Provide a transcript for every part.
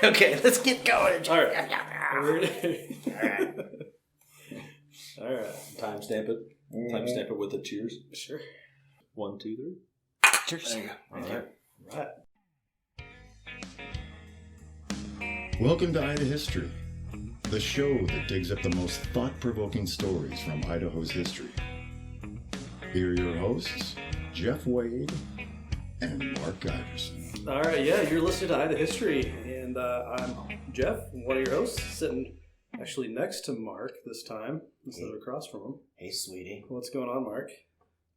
Okay, let's get going. All right. All right. Timestamp it. Timestamp it with a cheers. Sure. 1, 2, 3. Cheers. All right. Right. Welcome to IdaHistory, the show that digs up the most thought-provoking stories from Idaho's history. Here are your hosts, Jeff Wade and Mark Iverson. All right. Yeah, you're listening to IdaHistory, and I'm Jeff, one of your hosts, sitting actually next to Mark this time instead of across from him. Hey, sweetie. What's going on, Mark?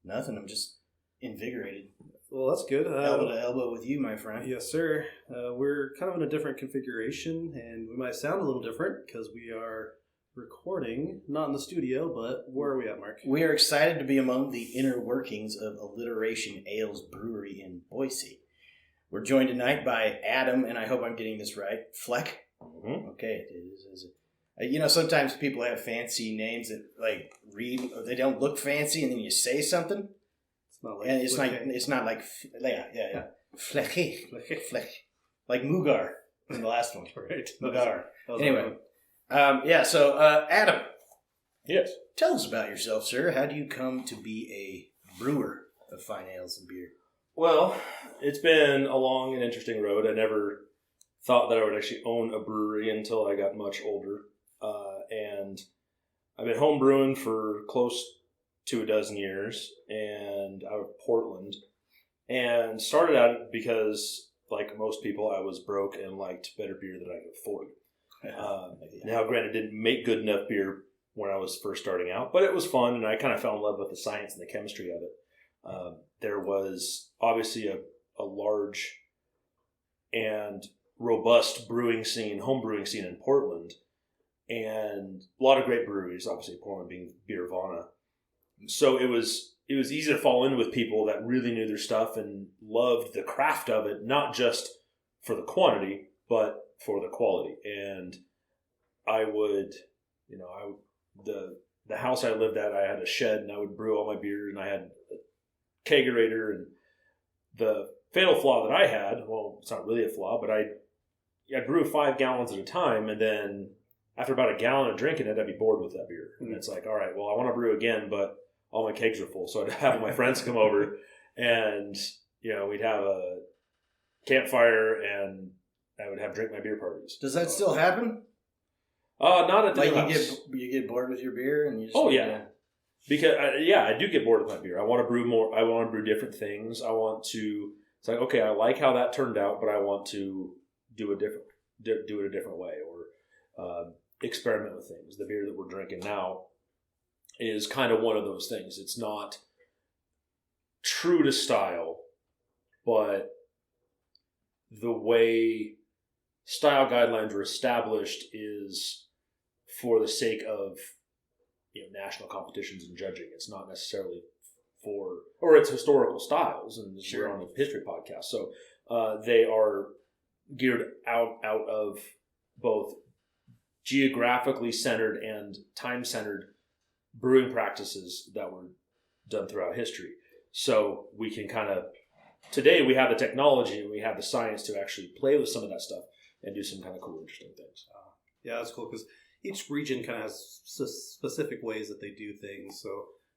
Nothing. I'm just invigorated. Well, that's good. Elbow to elbow with you, my friend. Yes, sir. We're kind of in a different configuration, and we might sound a little different because we are recording, not in the studio, but where are we at, Mark? We are excited to be among the inner workings of Alliteration Ales Brewery in Boise. We're joined tonight by Adam, and I hope I'm getting this right, Fleck. Mm-hmm. Okay, it is. You know, sometimes people have fancy names that read, or they don't look fancy, and then you say something. And it's not like Flecky, like Mugar in the last one. Right. Mugar. Anyway, So Adam, yes, tell us about yourself, sir. How do you come to be a brewer of fine ales and beer? Well, it's been a long and interesting road. I never thought that I would actually own a brewery until I got much older, and I've been home brewing for close to a dozen years, and out of Portland, and started out because, like most people, I was broke and liked better beer than I could afford. Now, granted, didn't make good enough beer when I was first starting out, but it was fun, and I kind of fell in love with the science and the chemistry of it. There was obviously a large and robust brewing scene, home brewing scene in Portland, and a lot of great breweries, obviously Portland being Beervana. So it was easy to fall in with people that really knew their stuff and loved the craft of it, not just for the quantity, but for the quality. And I would, the house I lived at, I had a shed, and I would brew all my beers, and I had a kegerator. And the fatal flaw that I had, well, it's not really a flaw, but I'd brew 5 gallons at a time, and then after about a gallon of drinking it, I'd be bored with that beer. And it's like, all right, well, I want to brew again, but all my kegs are full. So I'd have my friends come over, and, we'd have a campfire, and I would drink my beer parties. Does that still happen? Not at the house. You get bored with your beer, and you just because I do get bored with my beer. I want to brew more. I want to brew different things. It's like, okay, I like how that turned out, but I want to do it a different way, or experiment with things. The beer that we're drinking now is kind of one of those things. It's not true to style, but the way style guidelines were established is for the sake of national competitions and judging. It's not necessarily or it's historical styles, and we're on the history podcast, so they are geared out of both geographically centered and time-centered brewing practices that were done throughout history. So we can today we have the technology and we have the science to actually play with some of that stuff and do some kind of cool, interesting things. Yeah, that's cool because each region kind of has specific ways that they do things. So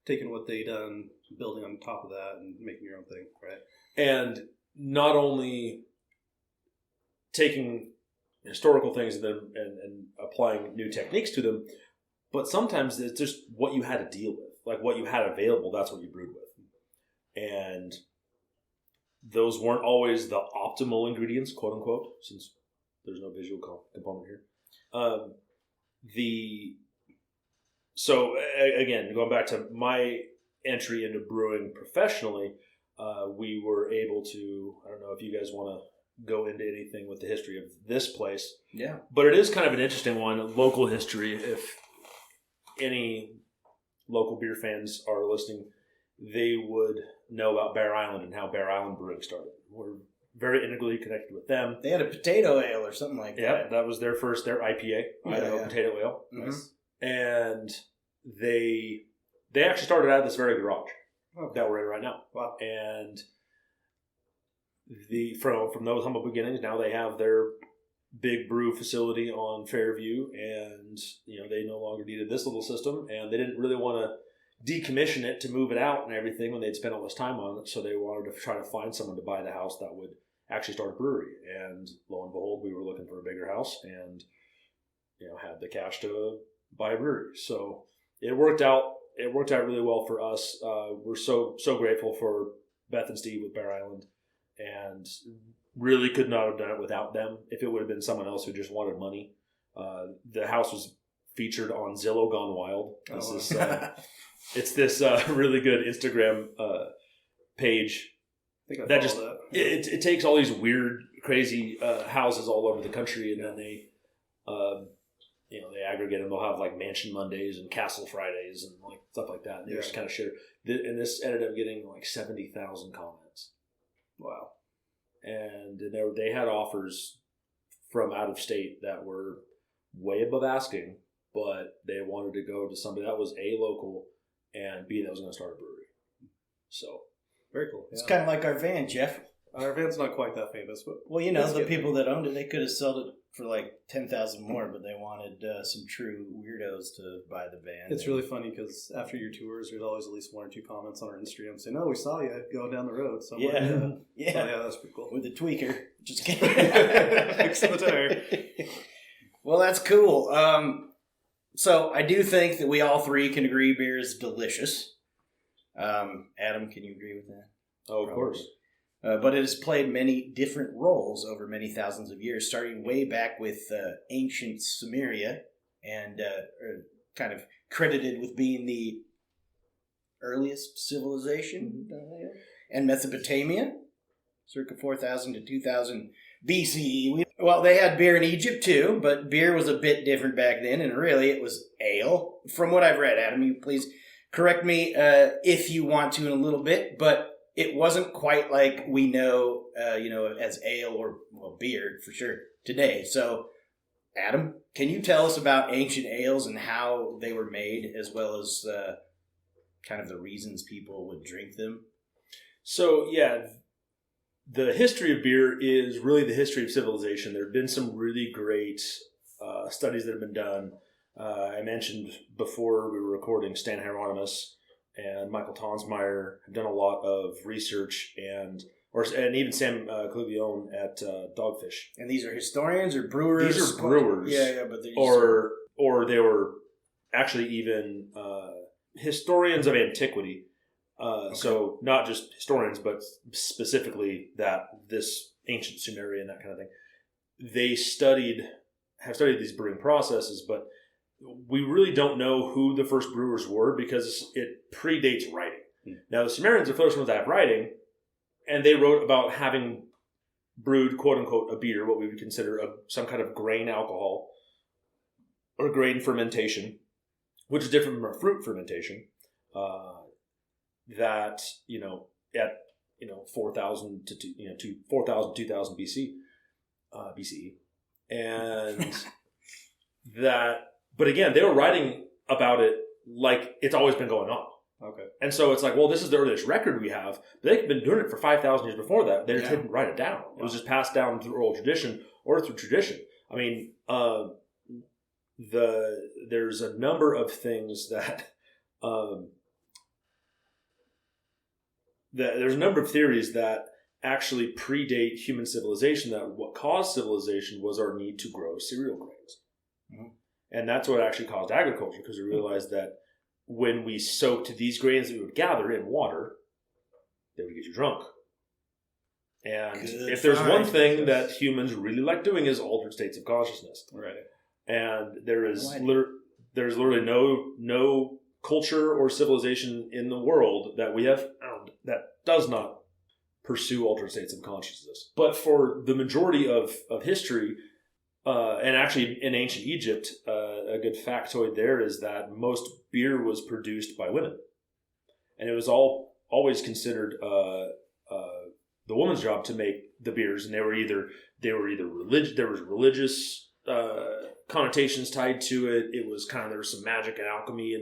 taking what they done, building on top of that, and making your own thing, right? And not only taking historical things and applying new techniques to them, but sometimes it's just what you had to deal with. Like what you had available, that's what you brewed with. And those weren't always the optimal ingredients, quote unquote, since there's no visual component here. So again, going back to my entry into brewing professionally, we were able to, I don't know if you guys want to go into anything with the history of this place. Yeah. But it is kind of an interesting one, local history. If any local beer fans are listening, they would know about Bear Island and how Bear Island Brewing started. We're very integrally connected with them. They had a potato ale or something like that. Yeah, that was their IPA, Idaho Potato Ale. Mm-hmm. Nice. And they actually started out of this very garage that we're in right now. Wow. And from those humble beginnings, now they have their big brew facility on Fairview, and they no longer needed this little system, and they didn't really want to decommission it to move it out and everything when they'd spent all this time on it. So they wanted to try to find someone to buy the house that would actually start a brewery. And lo and behold, we were looking for a bigger house and had the cash to buy a brewery. So it worked out. It worked out really well for us. We're so grateful for Beth and Steve with Bear Island, and really could not have done it without them. If it would have been someone else who just wanted money, the house was featured on Zillow Gone Wild. It's this really good Instagram page that just it takes all these weird, crazy houses all over the country, and then they they aggregate them. They'll have like Mansion Mondays and Castle Fridays and like stuff like that. And they just kind of share. And this ended up getting like 70,000 comments. Wow. And they had offers from out of state that were way above asking, but they wanted to go to somebody that was A, local, and B, that was going to start a brewery. So very cool. It's kind of like our van, Jeff. Our van's not quite that famous, but the people that owned it, they could have sold it for like 10,000 more, but they wanted some true weirdos to buy the van. It's really funny because after your tours, there's always at least one or two comments on our Instagram saying, "Oh, we saw you going down the road." Somewhere. Yeah, so, that's pretty cool. With the tweaker, just kidding. Fixing the tire. Well, that's cool. So I do think that we all three can agree beer is delicious. Adam, can you agree with that? Oh, of course. But it has played many different roles over many thousands of years, starting way back with ancient Sumeria, and kind of credited with being the earliest civilization, and Mesopotamia, circa 4,000 to 2,000 BCE. Well, they had beer in Egypt too, but beer was a bit different back then, and really it was ale. From what I've read, Adam, you please correct me if you want to in a little bit, but it wasn't quite like we know, as ale or beer for sure today. So, Adam, can you tell us about ancient ales and how they were made, as well as kind of the reasons people would drink them? So, the history of beer is really the history of civilization. There have been some really great studies that have been done. I mentioned before we were recording Stan Hieronymus and Michael Tonsmeyer have done a lot of research, and even Sam Cluvione at Dogfish. And these are historians or brewers? These are brewers. But or they were actually even historians of antiquity. So not just historians, but specifically this ancient Sumerian, that kind of thing. They have studied these brewing processes, but we really don't know who the first brewers were because it predates writing. Now, the Sumerians are the first ones that have writing, and they wrote about having brewed, quote-unquote, a beer, what we would consider some kind of grain alcohol or grain fermentation, which is different from a fruit fermentation, that, at 4,000 to 4,000, 2,000 BCE. And that... But again, they were writing about it like it's always been going on. Okay. And so it's like, well, this is the earliest record we have. But they've been doing it for 5,000 years before that. They just didn't write it down. It was just passed down through oral tradition or through tradition. I mean, there's a number of things that there's a number of theories that actually predate human civilization, that what caused civilization was our need to grow cereal grains. Mm-hmm. And that's what actually caused agriculture, because we realized that when we soaked these grains that we would gather in water, they would get you drunk. And if there's one thing that humans really like doing is altered states of consciousness. Right. And there's literally no culture or civilization in the world that we have found that does not pursue altered states of consciousness. But for the majority of history, and actually in ancient Egypt, a good factoid there is that most beer was produced by women. And it was always considered the woman's job to make the beers, and they were either religious. There was religious connotations tied to it. It was there was some magic and alchemy,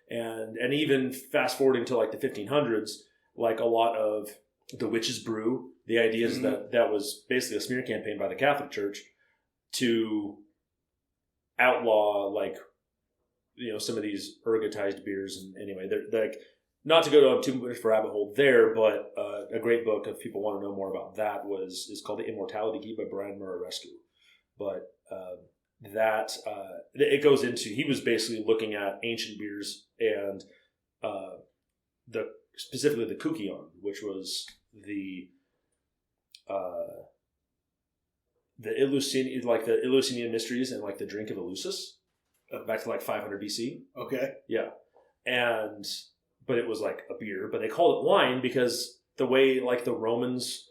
and even fast forwarding to like the 1500s, like a lot of the witches' brew. The idea is that was basically a smear campaign by the Catholic Church to outlaw like some of these ergotized beers. And anyway, they're like, not to go down too much of a rabbit hole there, but a great book if people want to know more about that is called The Immortality Key by Brian Murarescu. But it goes into, he was basically looking at ancient beers and specifically the Kukion, which was the Eleusinian mysteries and like the drink of Eleusis, back to like 500 BC. Okay. Yeah. But it was like a beer, but they called it wine because the way like the Romans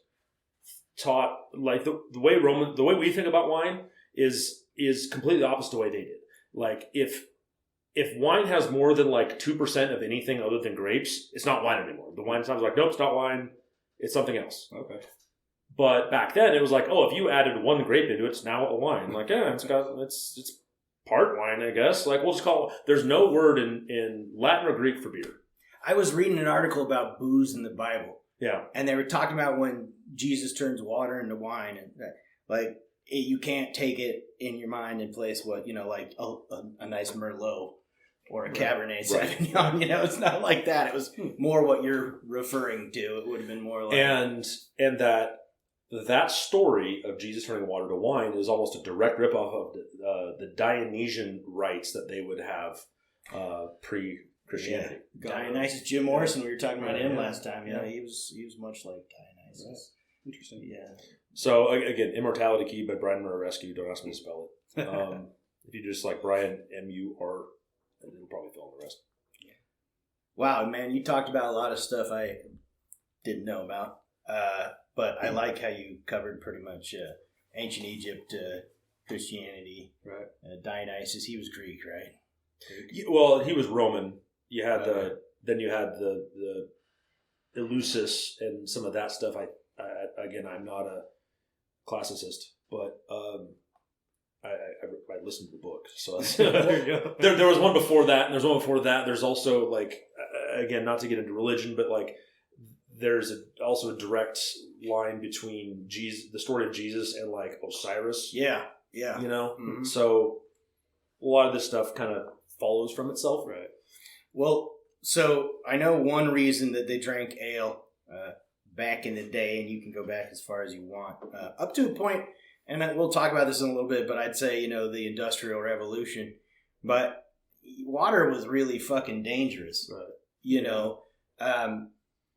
taught, like the way we think about wine is completely opposite the way they did. Like if wine has more than like 2% of anything other than grapes, it's not wine anymore. The wine sounds like, nope, it's not wine. It's something else. Okay. But back then it was like, oh, if you added one grape into it, it's now a wine. Like, yeah, it's part wine, I guess. Like, we'll just call it, there's no word in Latin or Greek for beer. I was reading an article about booze in the Bible. Yeah. And they were talking about when Jesus turns water into wine, and like you can't take it in your mind and place what, like a nice Merlot or a Cabernet Sauvignon. Right. It's not like that. It was more what you're referring to. It would have been more like and that story of Jesus turning water to wine is almost a direct ripoff of the Dionysian rites that they would have pre-Christianity. Yeah. Dionysus, Jim Morrison, we were talking about him last time. He was much like Dionysus. Right. Interesting. Yeah. So again, Immortality Key by Brian Murarescu. Don't ask me to spell it. If you just like Brian M-U-R, and it'll probably fill in the rest. Yeah. Wow, man, you talked about a lot of stuff I didn't know about. But I like how you covered pretty much ancient Egypt, Christianity, right? Dionysus, he was Greek, right? Well, he was Roman. You had then you had the Eleusis and some of that stuff. Again, I'm not a classicist, but I listened to the book. So there you go. There was one before that, and there's one before that. There's also like, again, not to get into religion, but like there's also a direct line between the story of Jesus and like Osiris. Yeah. Mm-hmm. So a lot of this stuff kind of follows from itself. Right. Well, so I know one reason that they drank ale back in the day, and you can go back as far as you want, up to a point, and we'll talk about this in a little bit, but I'd say, the Industrial Revolution. But water was really fucking dangerous. Right.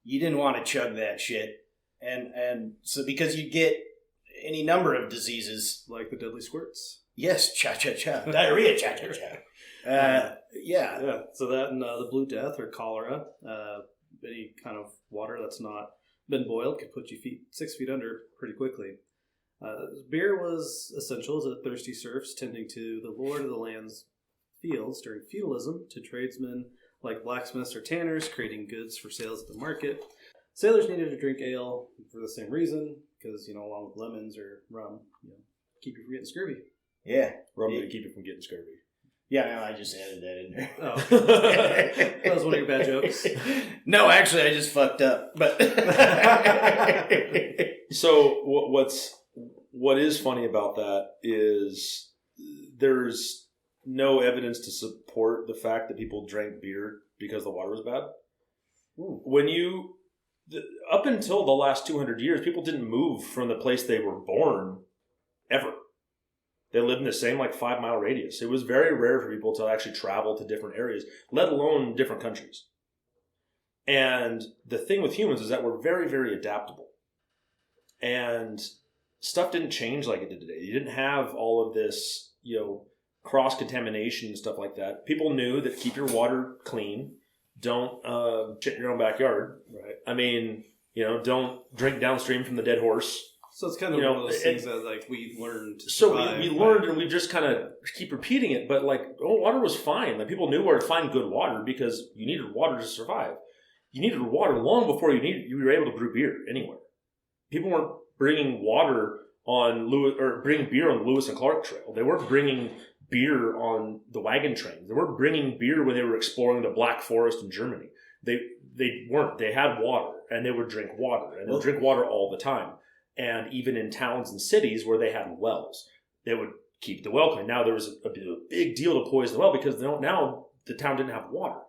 You didn't want to chug that shit. And so because you get any number of diseases. Like the deadly squirts. Yes, cha-cha-cha. Diarrhea, cha-cha-cha. Yeah. So that and the Blue Death or cholera, any kind of water that's not been boiled could put you 6 feet under pretty quickly. Beer was essential as a thirsty serfs tending to the lord of the land's fields during feudalism, to tradesmen like blacksmiths or tanners creating goods for sales at the market. Sailors needed to drink ale for the same reason, because, along with lemons or rum, keep you from getting scurvy. Yeah. Rum to keep you from getting scurvy. Yeah, no, I just added that in there. Oh. That was one of your bad jokes. No, actually, I just fucked up. But So what is funny about that is there's no evidence to support the fact that people drank beer because the water was bad. When up until the last 200 years, people didn't move from the place they were born ever. They lived in the same 5-mile radius. It was very rare for people to actually travel to different areas, let alone different countries. And the thing with humans is that we're very, very adaptable. And stuff didn't change like it did today. You didn't have all of this, cross-contamination and stuff like that. People knew that keep your water clean. Don't shit in your own backyard. Right. I mean, don't drink downstream from the dead horse. So it's kind of one of those things that we learned. So we learned, and we just kind of keep repeating it. But water was fine. People knew where to find good water because you needed water to survive. You needed water long before you were able to brew beer anywhere. People weren't bringing bringing beer on the Lewis and Clark Trail. They weren't bringing beer on the wagon trains. They weren't bringing beer when they were exploring the Black Forest in Germany. They weren't. They had water, and they would drink water, and they would drink water all the time. And even in towns and cities where they had wells. it would keep the well clean. Now there was a big deal to poison the well because now the town didn't have water.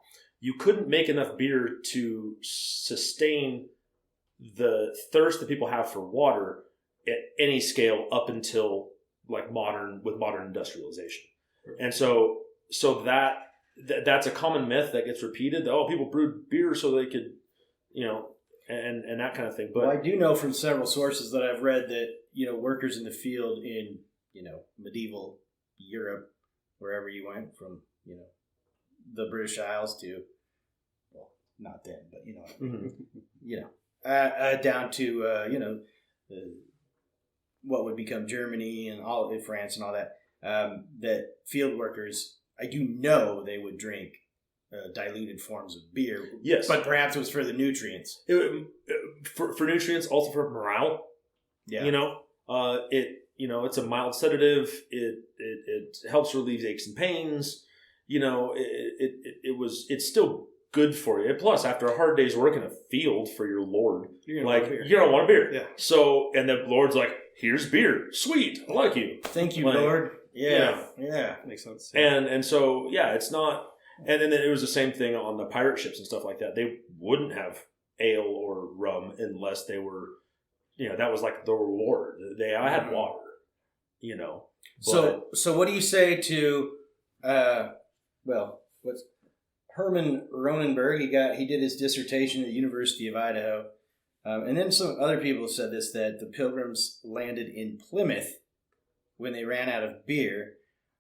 You couldn't make enough beer to sustain the thirst that people have for water at any scale up until like modern industrialization. And so that's a common myth that gets repeated. Oh, people brewed beer so they could, and that kind of thing. But I do know from several sources that I've read that, workers in the field in, medieval Europe, wherever you went from, the British Isles to, well, not then, but, down to, what would become Germany and all of France and all that, that field workers, I do know they would drink diluted forms of beer. Yes. But perhaps it was for the nutrients. For nutrients, also for morale. Yeah. It's a mild sedative. It helps relieve aches and pains. It's still good for you. Plus, after a hard day's work in a field for your Lord, you're gonna want a beer. Yeah. So, and the Lord's like, here's beer. Sweet. I like you. Thank you, Lord. Yeah. Makes sense. And so, it's not. And then it was the same thing on the pirate ships and stuff like that. They wouldn't have ale or rum unless they were, that was like the reward. I had water, But, so what do you say to, what's Herman Ronenberg? He did his dissertation at the University of Idaho. And then some other people have said this, that the Pilgrims landed in Plymouth when they ran out of beer.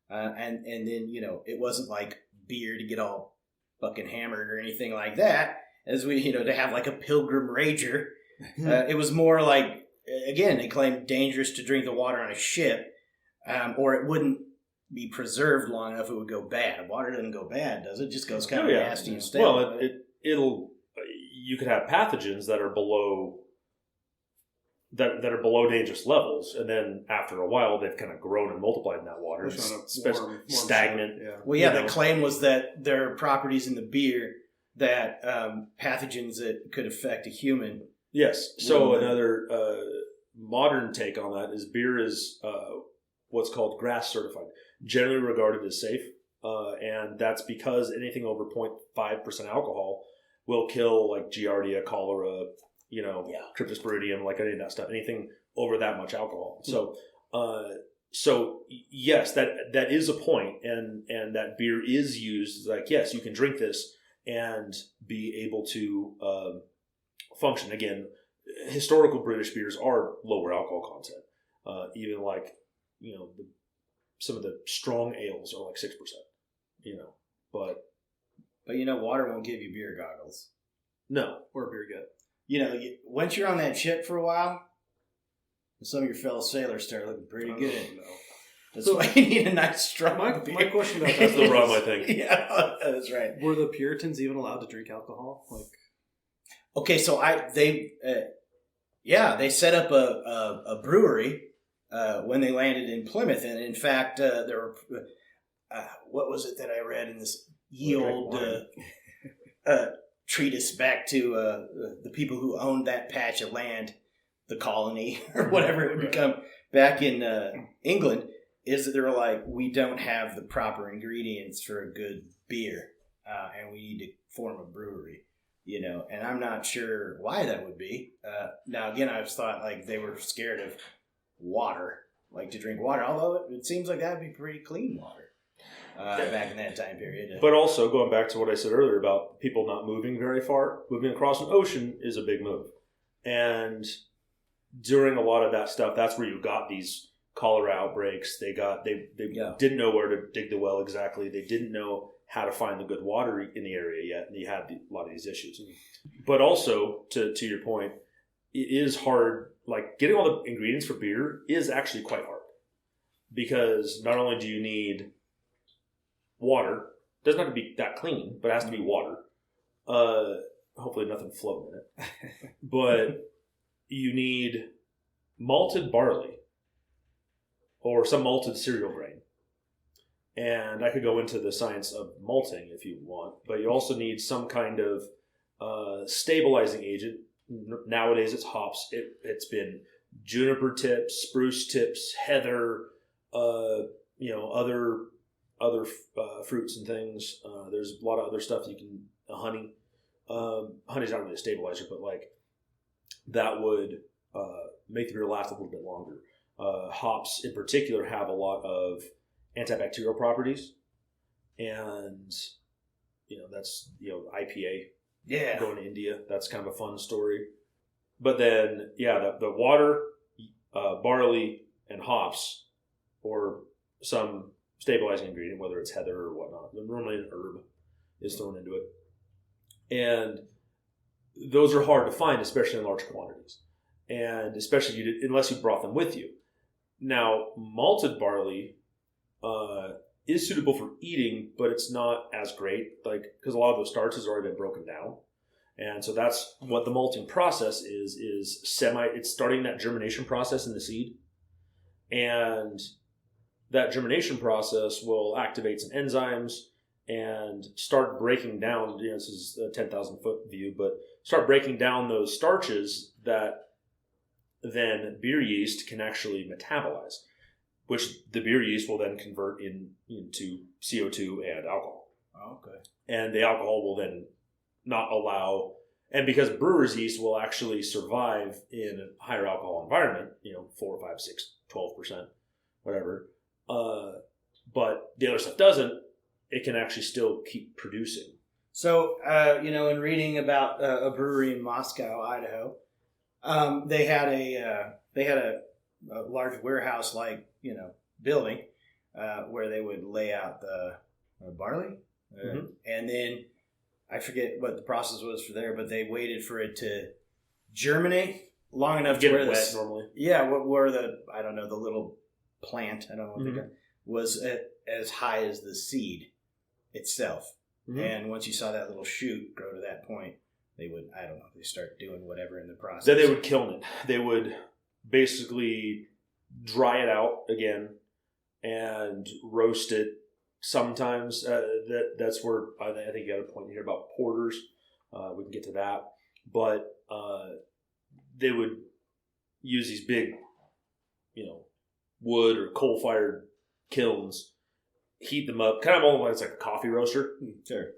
And then, it wasn't like beer to get all fucking hammered or anything like that, as we, to have like a pilgrim rager. It was more like, again, they claimed dangerous to drink the water on a ship, or it wouldn't be preserved long enough, it would go bad. Water doesn't go bad, does it? It just goes kind of nasty and stale. Well, you could have pathogens that are below dangerous levels, and then after a while they've kind of grown and multiplied in that water. Warm stagnant. Yeah. Well, the claim was that there are properties in the beer that pathogens that could affect a human. Yes. So another modern take on that is beer is what's called GRAS certified, generally regarded as safe, and that's because anything over 0.5% alcohol will kill like Giardia, cholera, Cryptosporidium, like any of that stuff, anything over that much alcohol. So yes, that is a point, and that beer is used. Like, yes, you can drink this and be able to function. Again, historical British beers are lower alcohol content. Even like, some of the strong ales are like 6%. But water won't give you beer goggles. No, or beer gut. Once you're on that ship for a while, some of your fellow sailors start looking pretty good. That's why you need a nice strong beer. My question about that's the rum, I think. Yeah, that's right. Were the Puritans even allowed to drink alcohol? Okay, so they set up a brewery when they landed in Plymouth, and in fact, there were what was it that I read in this old treatise back to the people who owned that patch of land, the colony or whatever it would become back in England, is that they were like, we don't have the proper ingredients for a good beer, and we need to form a brewery, and I'm not sure why that would be. Now, again, I've thought like they were scared of water, like to drink water, although it seems like that would be pretty clean water. Back in that time period. But also, going back to what I said earlier about people not moving very far, moving across an ocean is a big move. And during a lot of that stuff, that's where you got these cholera outbreaks. They didn't know where to dig the well exactly. They didn't know how to find the good water in the area yet. And you had a lot of these issues. But also, to your point, it is hard. Like, getting all the ingredients for beer is actually quite hard. Because not only do you need water, doesn't have to be that clean, but it has to be water. Hopefully nothing floating in it. But you need malted barley or some malted cereal grain. And I could go into the science of malting if you want, but you also need some kind of stabilizing agent. Nowadays it's hops. It's been juniper tips, spruce tips, heather, other fruits and things. There's a lot of other stuff you can honey. Honey's not really a stabilizer, but like that would make the beer last a little bit longer. Hops in particular have a lot of antibacterial properties, and that's IPA. Yeah, going to India. That's kind of a fun story. But then the water, barley, and hops, or some stabilizing ingredient, whether it's heather or whatnot. Normally an herb is thrown into it. And those are hard to find, especially in large quantities. And especially unless you brought them with you. Now, malted barley is suitable for eating, but it's not as great, because a lot of those starches have already been broken down. And so that's what the malting process is it's starting that germination process in the seed. And that germination process will activate some enzymes and start breaking down, this is a 10,000 foot view, but start breaking down those starches that then beer yeast can actually metabolize, which the beer yeast will then convert into CO2 and alcohol. Okay. And the alcohol will then not allow, and because brewer's yeast will actually survive in a higher alcohol environment, 4, 5, 6, 12%, whatever, but the other stuff doesn't, it can actually still keep producing. So, in reading about a brewery in Moscow, Idaho, they had a large warehouse-like, building where they would lay out the barley, and then I forget what the process was for there, but they waited for it to germinate long enough to where wet normally. Yeah, where the little plant, I don't know what they got, was as high as the seed itself. Mm-hmm. And once you saw that little shoot grow to that point, they would, they start doing whatever in the process. Then they would kiln it. They would basically dry it out again and roast it. Sometimes that's where I think you got a point here about porters. We can get to that. But they would use these big, wood or coal-fired kilns, heat them up, kind of almost like a coffee roaster. Sure.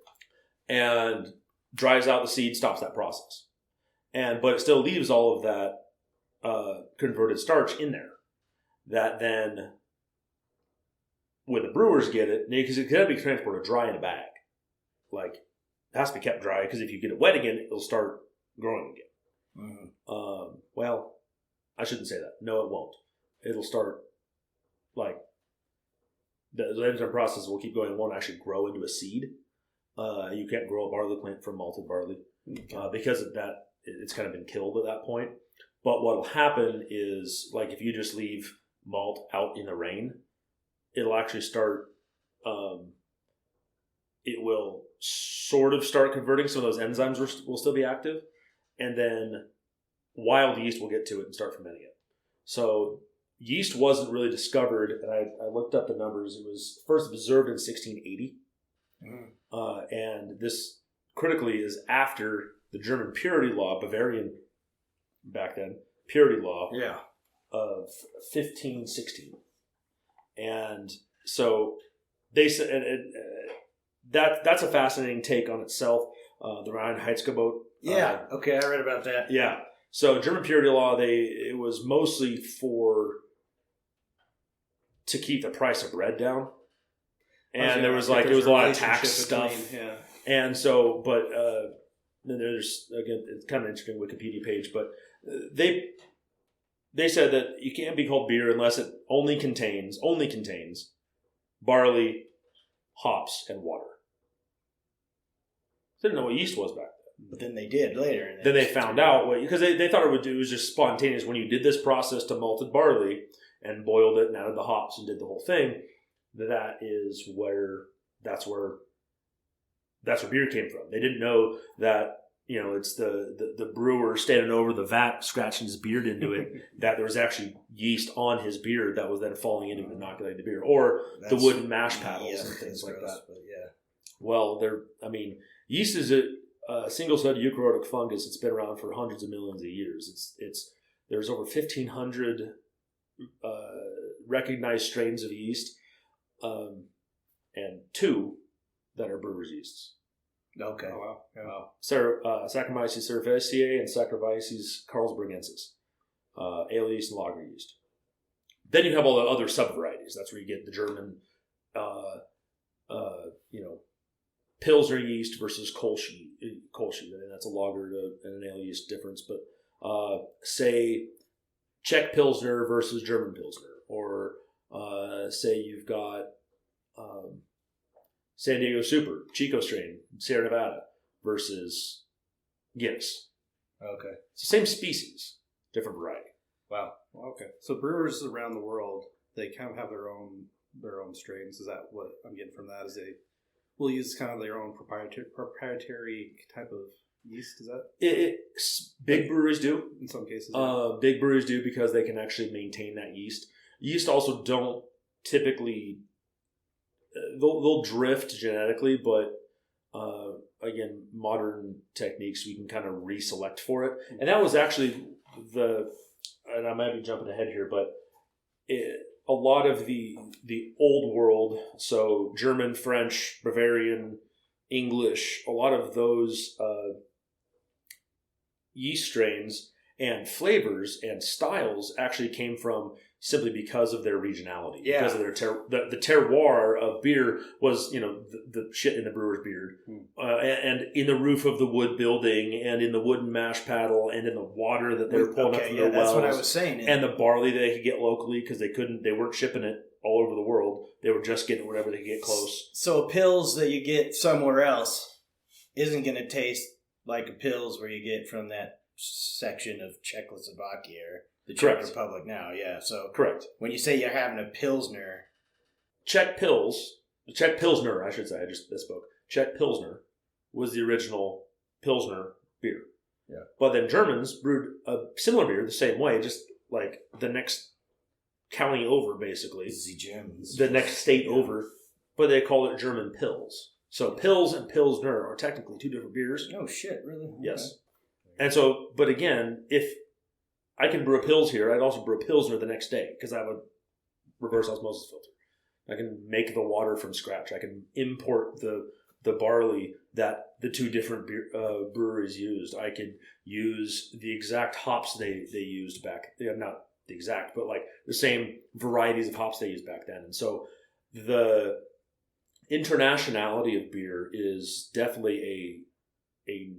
And dries out the seed, stops that process. But it still leaves all of that converted starch in there. That then, when the brewers get it, because it can be transported dry in a bag. It has to be kept dry, because if you get it wet again, it'll start growing again. Mm-hmm. Well, I shouldn't say that. No, it won't. It'll start, the enzyme process will keep going. It won't actually grow into a seed. You can't grow a barley plant from malted barley. Because of that, it's kind of been killed at that point. But what will happen is, if you just leave malt out in the rain, it'll actually start, it will sort of start converting. Some of those enzymes will still be active. And then wild yeast will get to it and start fermenting it. So yeast wasn't really discovered, and I looked up the numbers. It was first observed in 1680. And this critically is after the German purity law, Bavarian back then, purity law of 1516. And so they said, that's a fascinating take on itself. The Reinheitsgebot. Yeah. Okay, I read about that. Yeah. So German purity law, it was mostly to keep the price of bread down. And there was a lot of tax stuff. And so, but then there's, again, it's kind of an interesting Wikipedia page, but they said that you can't be called beer unless it only contains barley, hops, and water. They didn't know what yeast was back then. But then they did later. Then they found out, because they thought it was just spontaneous. When you did this process to malted barley and boiled it and added the hops and did the whole thing, that's where beer came from. They didn't know that, it's the brewer standing over the vat, scratching his beard into it, that there was actually yeast on his beard that was then falling into and inoculating the beer. Or the wooden mash paddles and things like that. But yeah. Well, yeast is a single-celled eukaryotic fungus. It's been around for hundreds of millions of years. There's over 1,500 recognized strains of yeast, and 2 that are brewers' yeasts. Okay. Oh, wow. Yeah. Wow. Saccharomyces cerevisiae and Saccharomyces carlsbergensis, ale yeast and lager yeast. Then you have all the other sub-varieties. That's where you get the German, Pilsner yeast versus Kolsch. And that's a lager and an ale yeast difference. But say Czech Pilsner versus German Pilsner, or say you've got San Diego Super, Chico strain, Sierra Nevada versus Guinness. Okay. It's the same species, different variety. Wow. Okay. So brewers around the world, they kind of have their own strains. Is that what I'm getting from that? Is they will use kind of their own proprietary type of yeast? Is that big breweries do in some cases? Big breweries do because they can actually maintain that yeast. Yeast also don't typically. They'll drift genetically, but again, modern techniques we can kind of reselect for it. And that was actually and I might be jumping ahead here, but a lot of the old world, so German, French, Bavarian, English, a lot of those yeast strains and flavors and styles actually came from simply because of their regionality, because of their the terroir of beer was, the shit in the brewer's beard, and in the roof of the wood building, and in the wooden mash paddle, and in the water that they were pulling up from their wells. That's what I was saying. And the barley that they could get locally because they weren't shipping it all over the world. They were just getting wherever they could get close. So a Pils that you get somewhere else isn't going to taste like a Pils where you get from that section of Czechoslovakia or the Czech Republic now, yeah. So correct. When you say you're having a Pilsner, Czech Pilsner, I should say. I just misspoke. Czech Pilsner was the original Pilsner beer. Yeah. But then Germans brewed a similar beer the same way, just like the next county over, basically. The Germans. The next state over, but they call it German Pils. So Pils and Pilsner are technically 2 different beers. Oh shit! Really? Yes. Okay. And so, but again, if I can brew a Pils here, I'd also brew a Pilsner the next day because I have a reverse osmosis filter. I can make the water from scratch. I can import the barley that the 2 different breweries used. I could use the exact hops they used back. Not the exact, but like the same varieties of hops they used back then. And so the internationality of beer is definitely a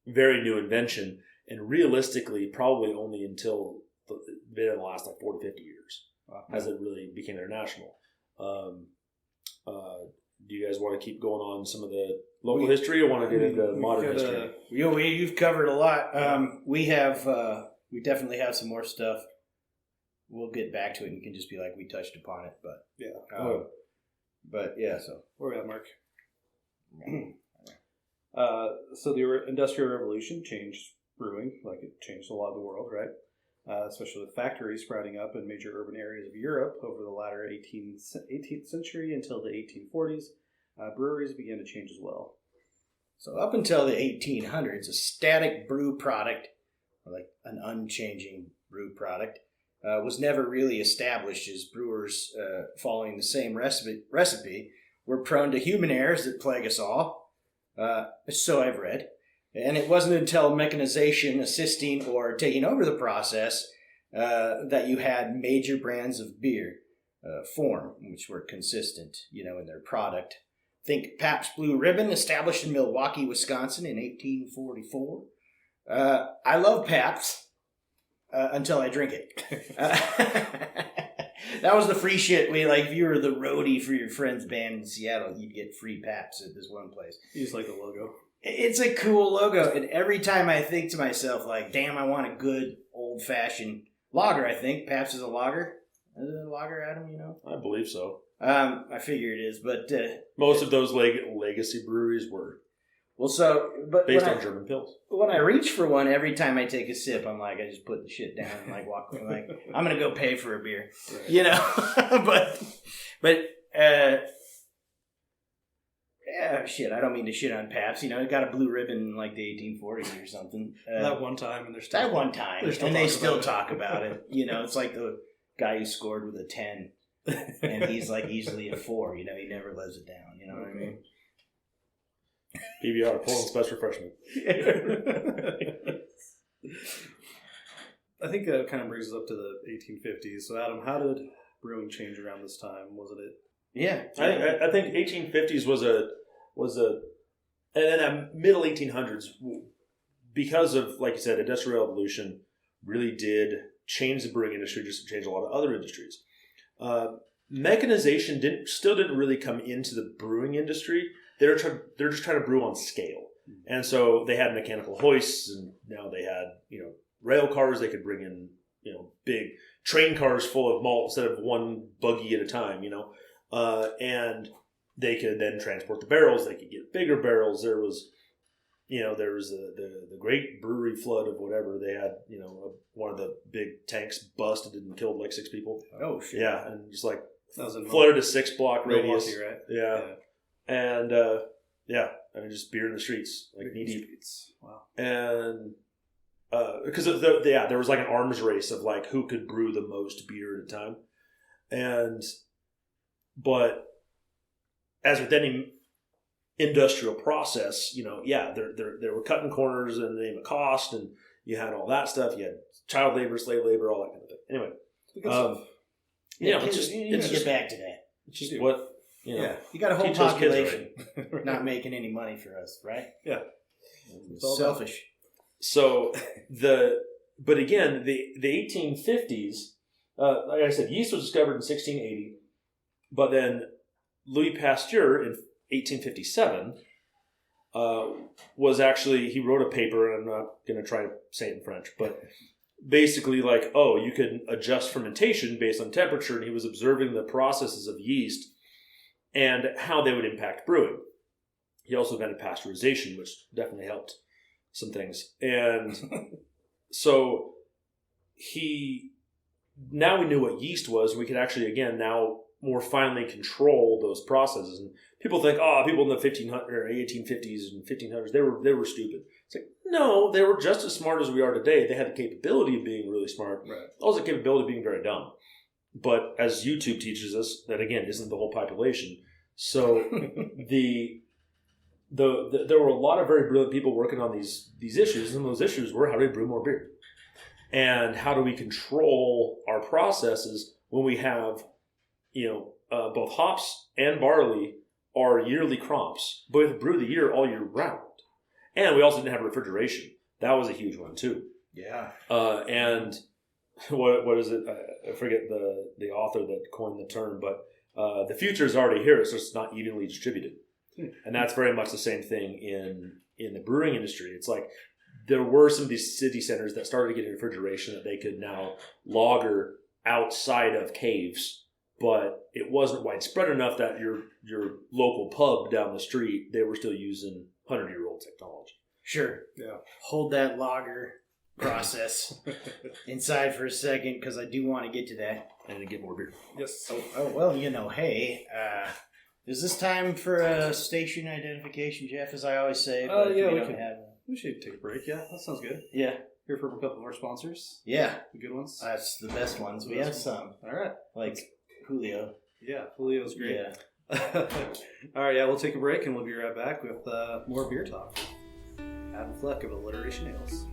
very new invention, and realistically, probably only until the last like 40 to 50 years as it really became international. Do you guys want to keep going on some of the local history, or want to get into modern history? You've covered a lot. We definitely have some more stuff. We'll get back to it, and you can just be like, we touched upon it, but yeah. But yeah, so where are we at, Mark? So the Industrial Revolution changed brewing, like it changed a lot of the world, right? Especially with factories sprouting up in major urban areas of Europe over the latter 18th century until the 1840s. Breweries began to change as well. So up until the 1800s, a static brew product, or like an unchanging brew product, was never really established, as brewers following the same recipe were prone to human errors that plague us all. So I've read. And it wasn't until mechanization assisting or taking over the process that you had major brands of beer form, which were consistent, in their product. Think Pabst Blue Ribbon, established in Milwaukee, Wisconsin in 1844. I love Pabst until I drink it. That was the free shit. If you were the roadie for your friend's band in Seattle, you'd get free Pabst at this one place. You just like the logo. It's a cool logo, and every time I think to myself, damn, I want a good old-fashioned lager, I think. Pabst is a lager. Is it a lager, Adam, I believe so. I figure it is, but... most of those legacy breweries were based on German Pils. When I reach for one, every time I take a sip, I'm I just put the shit down and walk away. I'm going to go pay for a beer. Right. but shit, I don't mean to shit on Pabst. It got a blue ribbon in like the 1840s or something. That one time, and they're still... That one time, and they still talk about it. It's like the guy who scored with a 10, and he's like easily a 4. He never lets it down. You know what I mean? PBR, Poland's best refreshment. I think that kind of brings us up to the 1850s. So, Adam, how did brewing change around this time? Wasn't it? Yeah, I think 1850s was a, and then that middle 1800s, because of, like you said, industrial revolution, really did change the brewing industry, just change a lot of other industries. Mechanization didn't really come into the brewing industry. They're just trying to brew on scale, and so they had mechanical hoists, and now they had rail cars. They could bring in big train cars full of malt instead of one buggy at a time. And they could then transport the barrels. They could get bigger barrels. There was the great brewery flood of whatever. They had, one of the big tanks busted and killed like 6 people. Oh, shit. Yeah, and just like that was flooded a 6-block radius. Milwaukee, right? Yeah. And, just beer in the streets, like knee deep. Wow. And, because there was like an arms race of like who could brew the most beer at a time. But as with any industrial process, they were cutting corners in the name of cost, and you had all that stuff. You had child labor, slave labor, all that kind of thing. Anyway, let's get back to that. It's just what you got a whole population not making any money for us, right? Yeah, it's selfish. So but again, the 1850s, like I said, yeast was discovered in 1680. But then Louis Pasteur in 1857 was actually, he wrote a paper, and I'm not going to try to say it in French, but basically like, you can adjust fermentation based on temperature, and he was observing the processes of yeast and how they would impact brewing. He also invented pasteurization, which definitely helped some things. And so now we knew what yeast was. We could actually, again, now more finely control those processes. And people think, people in the 1850s and 1500s, they were stupid. It's like, no, they were just as smart as we are today. They had the capability of being really smart. Right. Also the capability of being very dumb. But as YouTube teaches us, that again isn't the whole population. So there were a lot of very brilliant people working on these issues, and those issues were how do we brew more beer? And how do we control our processes when we have both hops and barley are yearly crops, but we have to brew the year all year round. And we also didn't have refrigeration. That was a huge one too. Yeah. And what is it? I forget the author that coined the term, but the future is already here. It's just not evenly distributed. And that's very much the same thing in the brewing industry. It's like there were some of these city centers that started getting refrigeration that they could now lager outside of caves, but it wasn't widespread enough that your local pub down the street, they were still using 100-year-old technology. Sure. Yeah. Hold that lager process inside for a second, because I do want to get to that. And to get more beer. Yes. Oh well, hey, is this time for a station identification, Jeff, as I always say? We should take a break. Yeah, that sounds good. Yeah. Here for a couple of our sponsors. Yeah. The good ones. That's the best ones. We have some. All right. Like Julio. Yeah, Julio's great. Yeah. All right, we'll take a break, and we'll be right back with more beer talk. Adam Fleck of Alliteration Ales.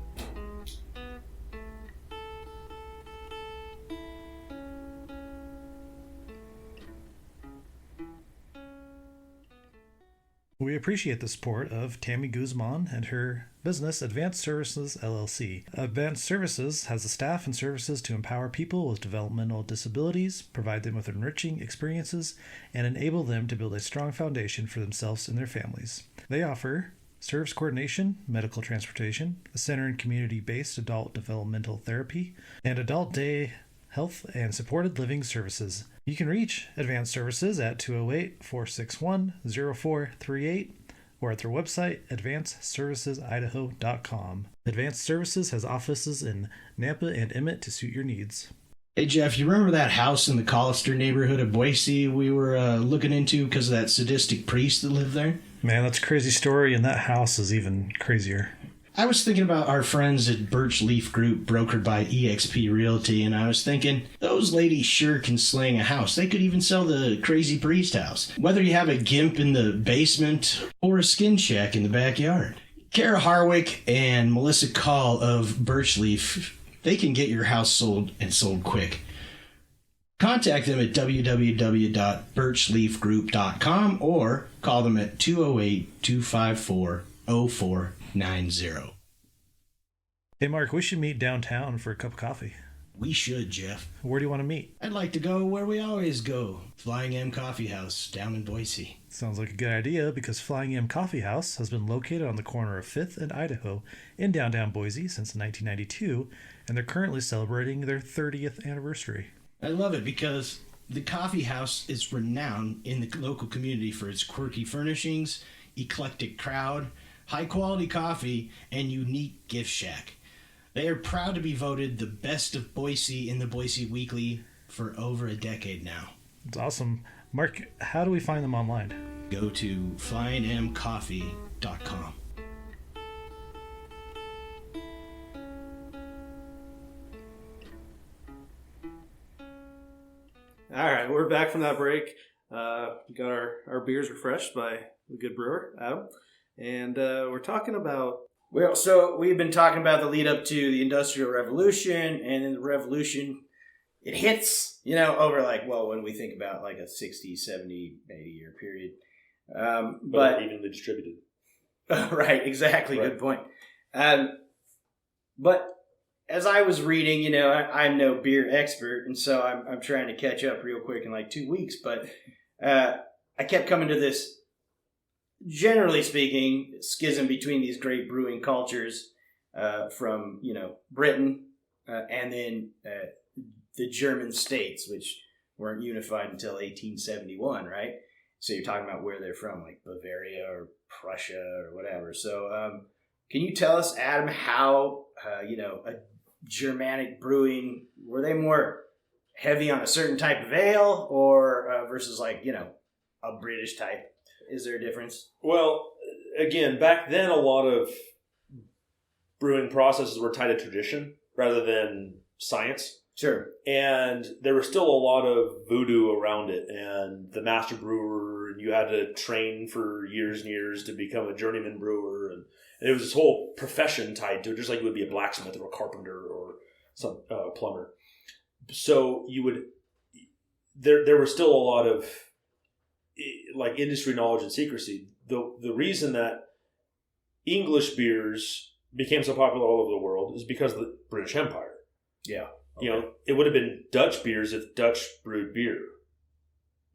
We appreciate the support of Tammy Guzman and her business, Advanced Services, LLC. Advanced Services has the staff and services to empower people with developmental disabilities, provide them with enriching experiences, and enable them to build a strong foundation for themselves and their families. They offer service coordination, medical transportation, a center and community-based adult developmental therapy, and adult day health and supported living services. You can reach Advanced Services at 208-461-0438 or at their website, advancedservicesidaho.com. Advanced Services has offices in Nampa and Emmett to suit your needs. Hey, Jeff, you remember that house in the Collister neighborhood of Boise we were looking into because of that sadistic priest that lived there? Man, that's a crazy story, and that house is even crazier. I was thinking about our friends at Birch Leaf Group, brokered by eXp Realty, and I was thinking, those ladies sure can sling a house. They could even sell the crazy priest house. Whether you have a gimp in the basement or a skin shack in the backyard. Kara Harwick and Melissa Call of Birch Leaf, they can get your house sold and sold quick. Contact them at www.birchleafgroup.com or call them at 208-254-0490. Hey, Mark, we should meet downtown for a cup of coffee. We should, Jeff. Where do you want to meet? I'd like to go where we always go. Flying M Coffee House down in Boise. Sounds like a good idea because Flying M Coffee House has been located on the corner of 5th and Idaho in downtown Boise since 1992, and they're currently celebrating their 30th anniversary. I love it because the coffee house is renowned in the local community for its quirky furnishings, eclectic crowd, high-quality coffee, and unique gift shack. They are proud to be voted the best of Boise in the Boise Weekly for over a decade now. It's awesome. Mark, how do we find them online? Go to flyingmcoffee.com. All right, we're back from that break. We got our beers refreshed by the good brewer, Adam. And we're talking about... Well, so we've been talking about the lead up to the Industrial Revolution, and in the Revolution, it hits, over when we think about like a 60, 70, 80-year period. But evenly distributed. Right, exactly, right. Good point. But as I was reading, I'm no beer expert, and so I'm trying to catch up real quick in like 2 weeks, but I kept coming to this, generally speaking, schism between these great brewing cultures from, Britain and then the German states, which weren't unified until 1871, right? So you're talking about where they're from, like Bavaria or Prussia or whatever. So can you tell us, Adam, how, a Germanic brewing, were they more heavy on a certain type of ale or versus a British type? Is there a difference? Well, again, back then a lot of brewing processes were tied to tradition rather than science. Sure. And there was still a lot of voodoo around it, and the master brewer, and you had to train for years and years to become a journeyman brewer, and it was this whole profession tied to it, just like you would be a blacksmith or a carpenter or some plumber. So you would, there was still a lot of like industry knowledge and secrecy. The reason that English beers became so popular all over the world is because of the British Empire. Yeah. Okay. It would have been Dutch beers if Dutch brewed beer.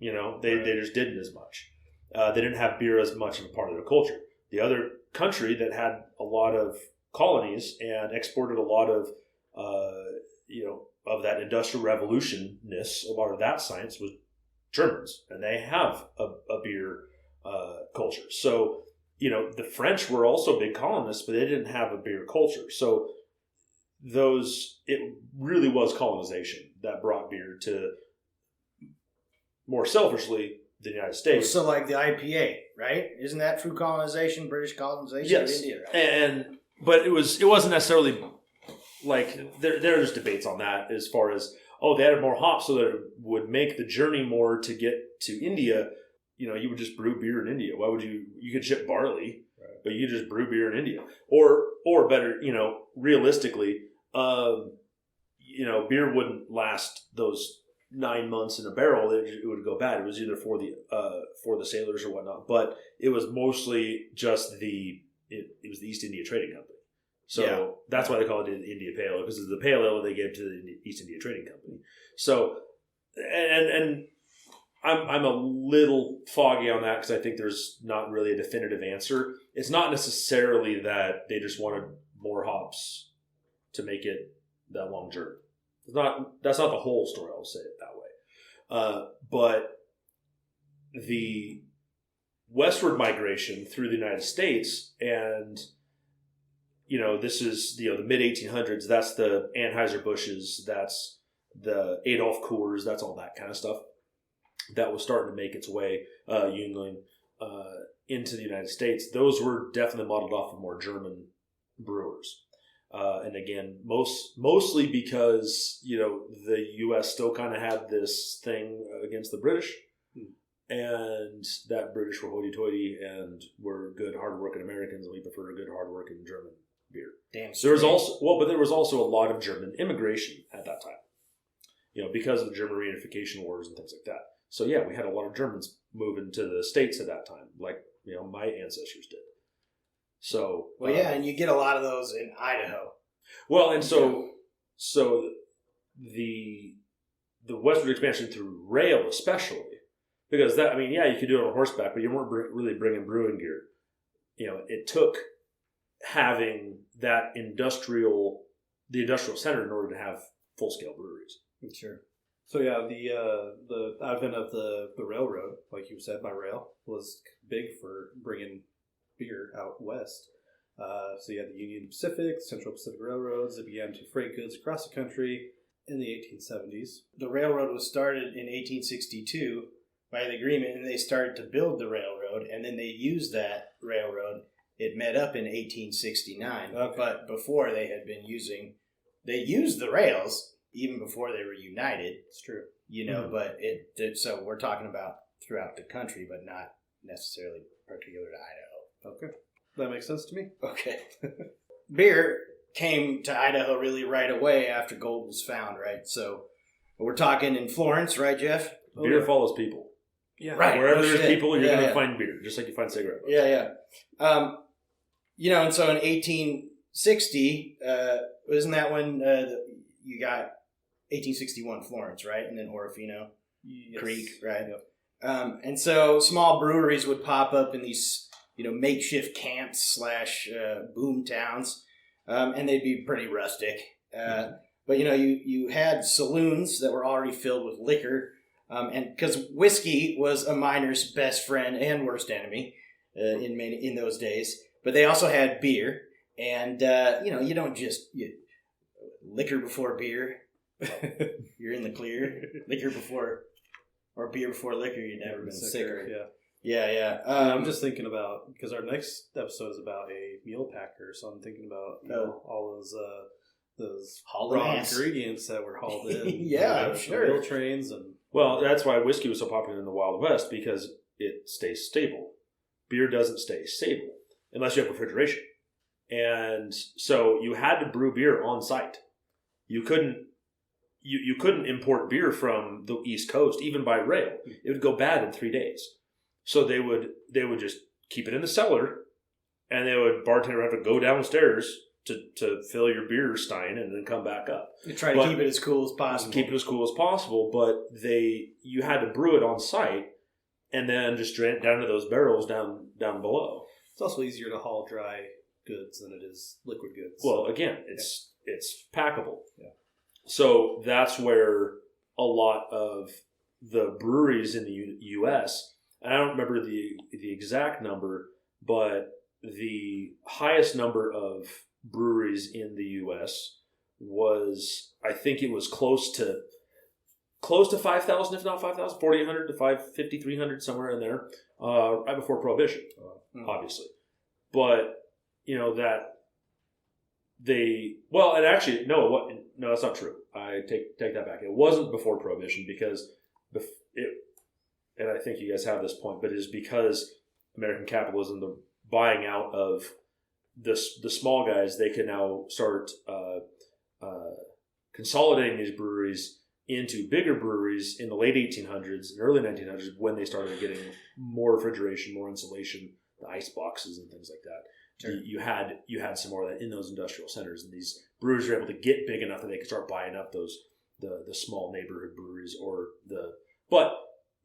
They just didn't as much. They didn't have beer as much of a part of their culture. The other country that had a lot of colonies and exported a lot of, of that industrial revolution-ness, a lot of that science was Germans, and they have a beer culture. So, the French were also big colonists, but they didn't have a beer culture. So it really was colonization that brought beer to, more selfishly, the United States. So like the IPA, right? Isn't that through colonization, British colonization yes. of India? Right? But it wasn't necessarily like there's debates on that as far as they added more hops so that it would make the journey more to get to India. You would just brew beer in India. Why would you could ship barley, right, but you could just brew beer in India. Or better, realistically, beer wouldn't last those 9 months in a barrel. It would go bad. It was either for the sailors or whatnot, but it was mostly just it was the East India Trading Company. So that's why they call it the India Pale Ale, because it's the pale ale they gave to the East India Trading Company. So, and I'm a little foggy on that because I think there's not really a definitive answer. It's not necessarily that they just wanted more hops to make it that long journey. That's not the whole story. I'll say it that way. But the westward migration through the United States, and this is the mid 1800s. That's the Anheuser-Busch's. That's the Adolf Coors, that's all that kind of stuff that was starting to make its way, Yuengling, into the United States. Those were definitely modeled off of more German brewers. And again, mostly because, the U.S. still kind of had this thing against the British, and that British were hoity-toity and were good, hard-working Americans, and we prefer a good, hard-working German beer. Damn. There was also a lot of German immigration at that time, because of the German reunification wars and things like that. So yeah, we had a lot of Germans moving to the States at that time, like my ancestors did. So and you get a lot of those in Idaho. Well, and so the westward expansion through rail, especially, because you could do it on horseback, but you weren't really bringing brewing gear. It took having the industrial center in order to have full scale breweries. Sure. So yeah, the advent of the railroad, like you said, by rail, was big for bringing beer out west. So you had the Union Pacific, Central Pacific Railroads that began to freight goods across the country in the 1870s. The railroad was started in 1862 by the agreement, and they started to build the railroad, and then they used that railroad. It met up in 1869, but before they used the rails even before they were united. It's true. But so we're talking about throughout the country, but not necessarily particular to Idaho. Okay. That makes sense to me. Okay. Beer came to Idaho really right away after gold was found, right? So we're talking in Florence, right, Jeff? Beer follows people. Yeah. Right. Wherever there's people, you're going to find beer, just like you find cigarette butts. Yeah. And so in 1860, isn't that when you got 1861 Florence, right? And then Orofino Creek, right? Yep. And so small breweries would pop up in these makeshift camps / boom towns, and they'd be pretty rustic. But you had saloons that were already filled with liquor, and because whiskey was a miner's best friend and worst enemy in those days. But they also had beer, and you don't just liquor before beer. You're in the clear. Liquor before or beer before liquor. You've never been sicker. Yeah. Yeah. I'm just thinking about, because our next episode is about a meal packer, so I'm thinking about all those raw ingredients that were hauled in. Yeah, I'm sure. Meal trains and that's why whiskey was so popular in the Wild West, because it stays stable. Beer doesn't stay stable unless you have refrigeration, and so you had to brew beer on site. You couldn't import beer from the East Coast even by rail. It would go bad in 3 days. So they would just keep it in the cellar, and bartender would have to go downstairs to fill your beer stein and then come back up. You try to keep it as cool as possible. Keep it as cool as possible, but you had to brew it on site and then just drain it down to those barrels down below. It's also easier to haul dry goods than it is liquid goods. Well, again, it's packable. Yeah. So that's where a lot of the breweries in the U.S., and I don't remember the exact number, but the highest number of breweries in the U.S. was, I think it was close to 5,000, if not 5,000, 4,800 to 550, 300, somewhere in there, right before Prohibition, obviously. But, that's not true. I take that back. It wasn't before Prohibition, because and I think you guys have this point, but it is because American capitalism, the buying out of the small guys, they can now start consolidating these breweries into bigger breweries in the late 1800s and early 1900s, when they started getting more refrigeration, more insulation, the ice boxes and things like that. Sure. You had some more of that in those industrial centers, and these breweries were able to get big enough that they could start buying up the small neighborhood breweries But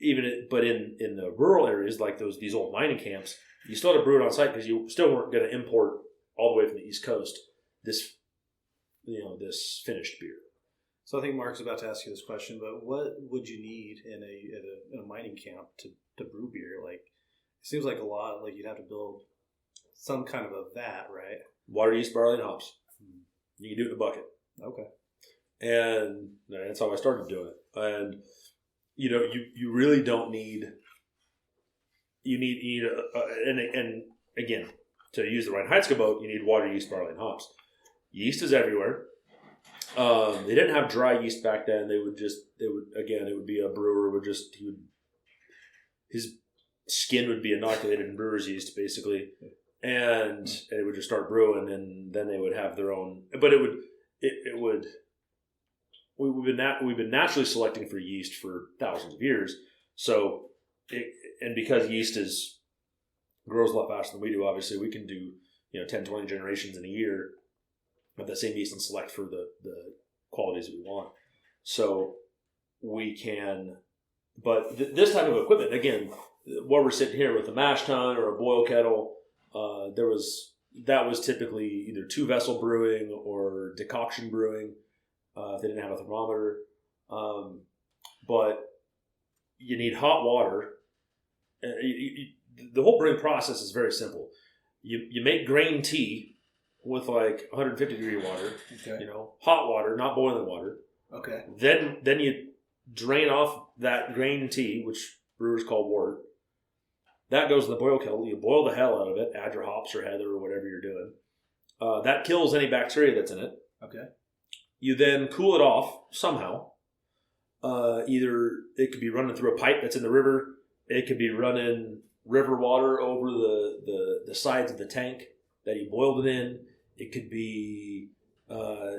in the rural areas, like these old mining camps, you still had to brew it on site, because you still weren't going to import all the way from the East Coast this finished beer. So I think Mark's about to ask you this question, but what would you need in a mining camp to brew beer? Like, it seems like a lot. Like, you'd have to build some kind of a vat, right? Water, yeast, barley, and hops. You can do it in a bucket. Okay. And that's how I started doing it. And, you really don't need, and again, to use the Reinheitsgebot boat, you need water, yeast, barley, and hops. Yeast is everywhere. They didn't have dry yeast back then. It would be a brewer his skin would be inoculated in brewer's yeast, basically. And it would just start brewing, and then they would have their own, but we've been naturally selecting for yeast for thousands of years. So, and because yeast grows a lot faster than we do, obviously we can do, 10, 20 generations in a year of the same yeast and select for the qualities that we want. So we can, but this type of equipment, again, while we're sitting here with a mash tun or a boil kettle, that was typically either 2-vessel brewing or decoction brewing. If they didn't have a thermometer. But you need hot water. The whole brewing process is very simple. You make grain tea with like 150 degree water, hot water, not boiling water. Okay. Then you drain off that grain tea, which brewers call wort. That goes in the boil kettle. You boil the hell out of it, add your hops or heather or whatever you're doing. That kills any bacteria that's in it. Okay. You then cool it off somehow. Either it could be running through a pipe that's in the river. It could be running river water over the sides of the tank that you boiled it in. It could be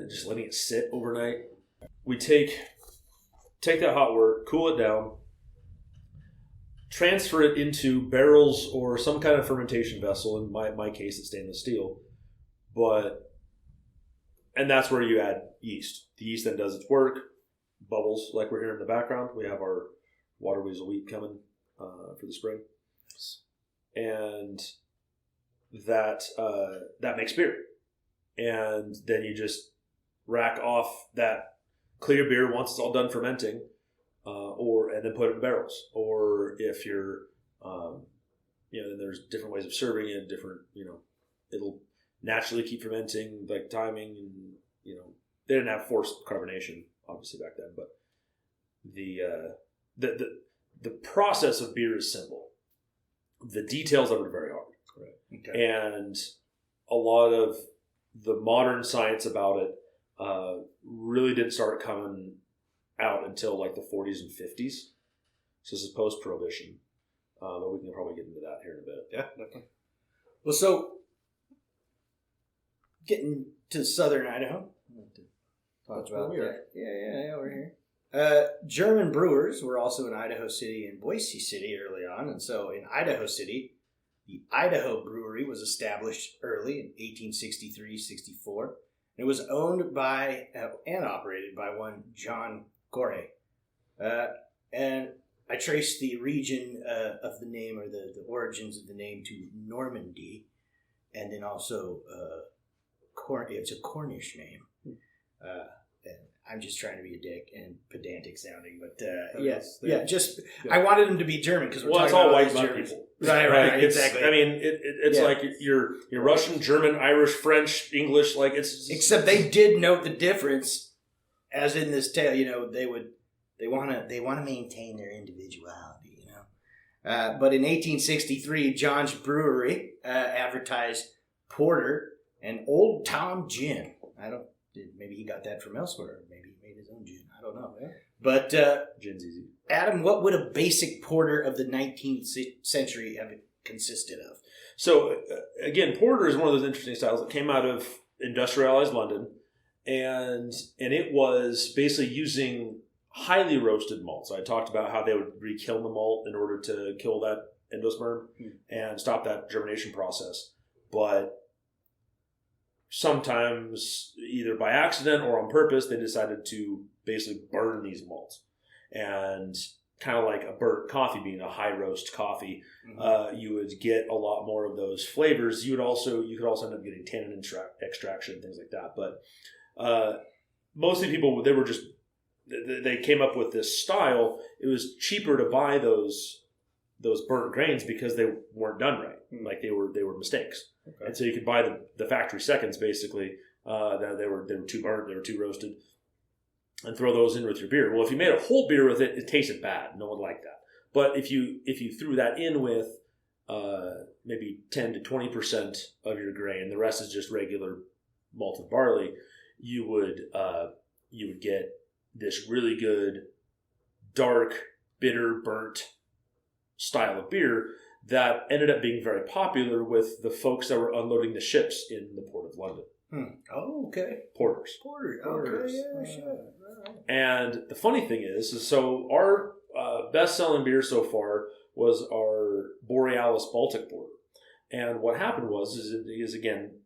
just letting it sit overnight. We take that hot wort, cool it down, transfer it into barrels or some kind of fermentation vessel. In my case, it's stainless steel. And that's where you add yeast. The yeast then does its work, bubbles like we're hearing in the background. We have our water weasel wheat coming for the spring. And that makes beer. And then you just rack off that clear beer once it's all done fermenting, and then put it in barrels. Or if you're, then there's different ways of serving it, it'll naturally keep fermenting, like timing, and they didn't have forced carbonation obviously back then, but the process of beer is simple. The details of it are very hard. Right. Okay. And a lot of the modern science about it really didn't start coming out until like the 40s and 50s. So this is post-prohibition, but we can probably get into that here in a bit. Yeah, definitely. Well, so getting to southern Idaho. Talk about that. Yeah, we're here. German brewers were also in Idaho City and Boise City early on. And so in Idaho City, the Idaho Brewery was established early in 1863-64. It was owned by and operated by one John Gorey. And I traced the region of the name, or the origins of the name, to Normandy. And then also it's a Cornish name. And I'm just trying to be a dick and pedantic sounding, but I wanted them to be German because we're talking about all white people. Right, exactly. I mean, it's like you're Russian, German, Irish, French, English. Like except they did note the difference, as in this tale. They want to maintain their individuality. But in 1863, John's Brewery advertised porter and Old Tom gin. Maybe he got that from elsewhere. Maybe he made his own gin. I don't know. Yeah. But gin's easy. Adam, what would a basic porter of the 19th century have consisted of? So again, porter is one of those interesting styles that came out of industrialized London, and it was basically using highly roasted malts. I talked about how they would re-kiln the malt in order to kill that endosperm and stop that germination process. But sometimes, either by accident or on purpose, they decided to basically burn these malts. And kind of like a burnt coffee bean, a high roast coffee, you would get a lot more of those flavors. You could also end up getting tannin extraction, things like that. But mostly people, they came up with this style. It was cheaper to buy those burnt grains because they weren't done right. Like they were mistakes. Okay. And so you could buy the factory seconds, basically. That they were too burnt, they were too roasted. and throw those in with your beer. Well, if you made a whole beer with it, it tasted bad. No one liked that. But if you threw that in with maybe 10 to 20% of your grain, the rest is just regular malted barley, you would get this really good, dark, bitter, burnt style of beer that ended up being very popular with the folks that were unloading the ships in the port of London. Oh, okay. Porters. Okay, yeah, sure. Right. And the funny thing is so our best-selling beer so far was our Borealis Baltic Porter. And what happened is again,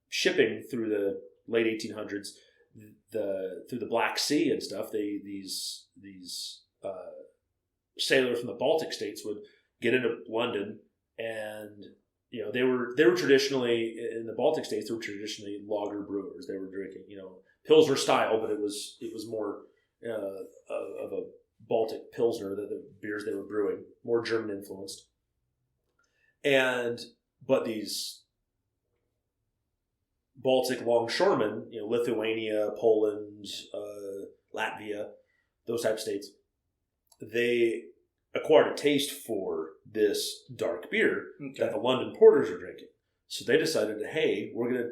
shipping through the late 1800s, through the Black Sea and stuff, these sailors from the Baltic states would get into London, and they were traditionally in the Baltic states. They were traditionally lager brewers. They were drinking Pilsner style, but it was more of a Baltic Pilsner, the beers they were brewing, more German influenced. But these Baltic longshoremen, Lithuania, Poland, Latvia, those type of states, they acquired a taste for this dark beer that the London porters are drinking. So they decided, hey, we're going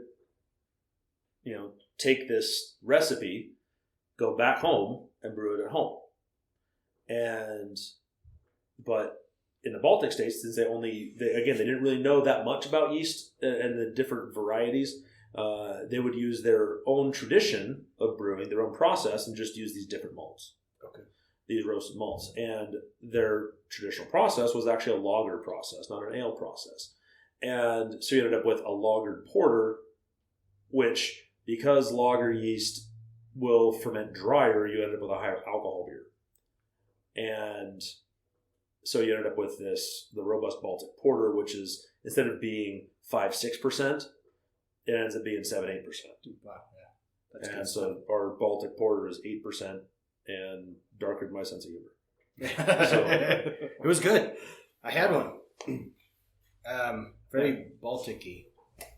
to, take this recipe, go back home and brew it at home. But in the Baltic states, since they didn't really know that much about yeast and the different varieties, they would use their own tradition of brewing, their own process, and just use these different malts. Okay. These roasted malts. And their traditional process was actually a lager process, not an ale process. And so you ended up with a lagered porter, which, because lager yeast will ferment drier, you end up with a higher alcohol beer. And so you ended up with the robust Baltic Porter, which is, instead of being 5-6%, it ends up being 7-8%. Wow, yeah. That's and so our Baltic Porter is 8% and darker than my sense of humor. So it was good. I had one. Very Baltic-y.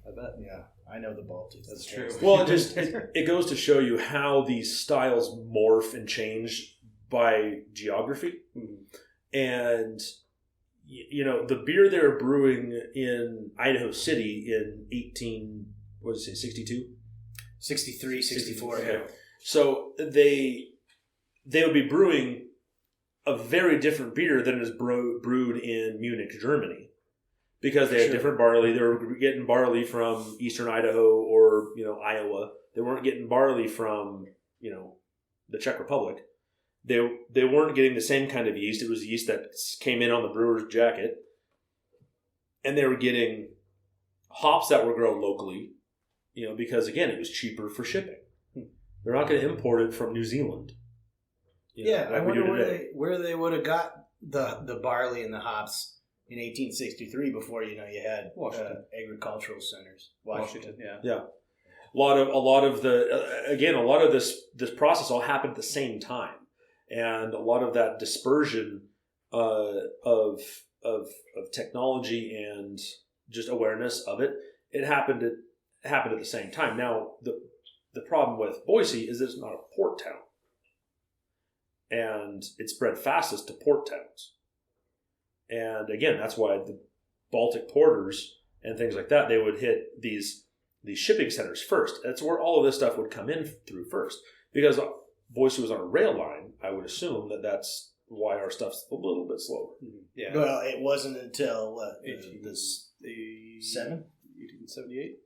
I bet. Yeah, I know the Baltic. That's true. Well, it goes to show you how these styles morph and change by geography. Mm-hmm. And the beer they were brewing in Idaho City in 62? 63, 64. Okay. Yeah. So they would be brewing a very different beer than is brewed in Munich, Germany, because they had different barley. They were getting barley from eastern Idaho or Iowa. They weren't getting barley from the Czech Republic. They weren't getting the same kind of yeast. It was yeast that came in on the brewer's jacket, and they were getting hops that were grown locally. Because again, it was cheaper for shipping. They're not going to import it from New Zealand. I wonder where they would have got the barley and the hops in 1863 before you had agricultural centers. Washington. Yeah. A lot of this process all happened at the same time, and a lot of that dispersion of technology and just awareness of it happened at the same time. Now the problem with Boise is that it's not a port town. And it spread fastest to port towns. And again, that's why the Baltic porters and things like that, they would hit these shipping centers first. That's where all of this stuff would come in through first. Because Boise was on a rail line, I would assume that's why our stuff's a little bit slower. Yeah. Well, it wasn't until 1878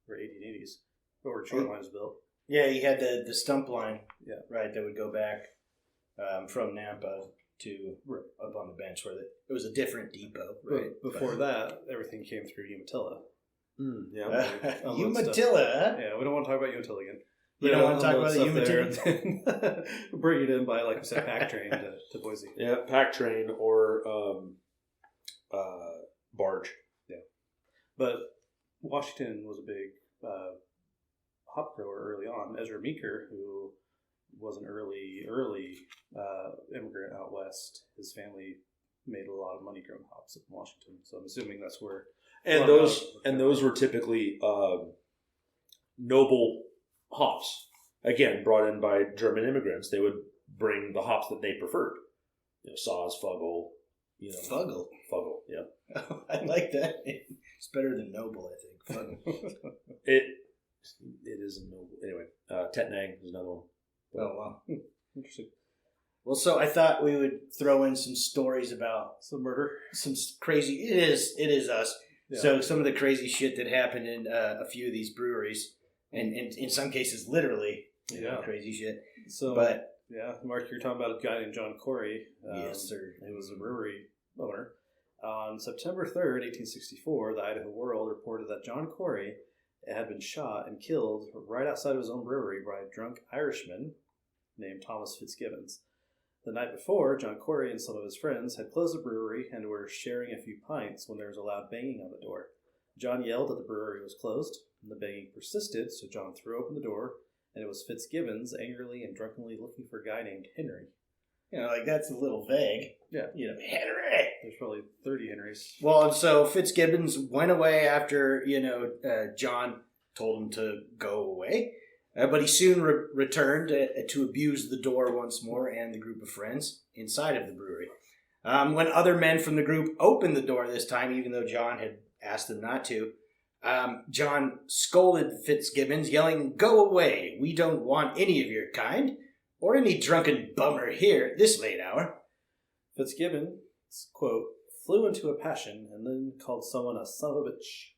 or 1880s, or short lines built. Yeah, you had the stump line, right, that would go back from Nampa to up on the bench where it was a different depot. Right. Before that, everything came through Umatilla. Umatilla, huh? Yeah, we don't want to talk about Umatilla again. You don't want to talk about the Umatilla? Bring it in by, like I said, pack train to Boise. Yeah, pack train or barge. Yeah. But Washington was a big hop grower early on. Ezra Meeker, who was an early immigrant out west, his family made a lot of money growing hops in Washington. So I'm assuming that's where. Those were typically noble hops. again, brought in by German immigrants. They would bring the hops that they preferred. Saaz, Fuggle. Fuggle? Fuggle, yeah. I like that. It's better than Noble, I think. Fuggle. It is a Noble. Anyway, Tettnang is another one. Oh, wow. Interesting. Well, so I thought we would throw in some stories about some murder. Some crazy... It is us. Yeah. So some of the crazy shit that happened in a few of these breweries. And in some cases, literally, crazy shit. So, Mark, you're talking about a guy named John Corey. Yes, sir. He was a brewery owner. On September 3rd, 1864, the Idaho World reported that John Corey had been shot and killed right outside of his own brewery by a drunk Irishman named Thomas Fitzgibbons. The night before, John Corey and some of his friends had closed the brewery and were sharing a few pints when there was a loud banging on the door. John yelled that the brewery was closed, and the banging persisted, so John threw open the door, and it was Fitzgibbons angrily and drunkenly looking for a guy named Henry. That's a little vague. Yeah. Henry! There's probably 30 Henrys. Well, and so Fitzgibbons went away after, John told him to go away. But he soon returned to abuse the door once more and the group of friends inside of the brewery. When other men from the group opened the door this time, even though John had asked them not to, John scolded Fitzgibbons, yelling, "Go away! We don't want any of your kind, or any drunken bummer here at this late hour." Fitzgibbons, quote, flew into a passion and then called someone a son of a bitch.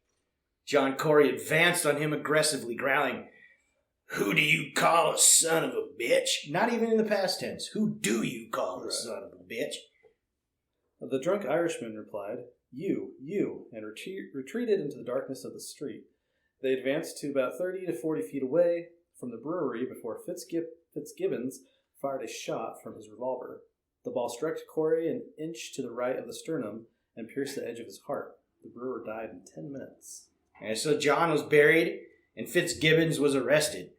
John Corey advanced on him aggressively, growling, "Who do you call a son of a bitch?" Not even in the past tense. Who do you call a son of a bitch? The drunk Irishman replied, You, and retreated into the darkness of the street. They advanced to about 30 to 40 feet away from the brewery before Fitzgibbons fired a shot from his revolver. The ball struck Corey an inch to the right of the sternum and pierced the edge of his heart. The brewer died in 10 minutes. And so John was buried, and Fitzgibbons was arrested.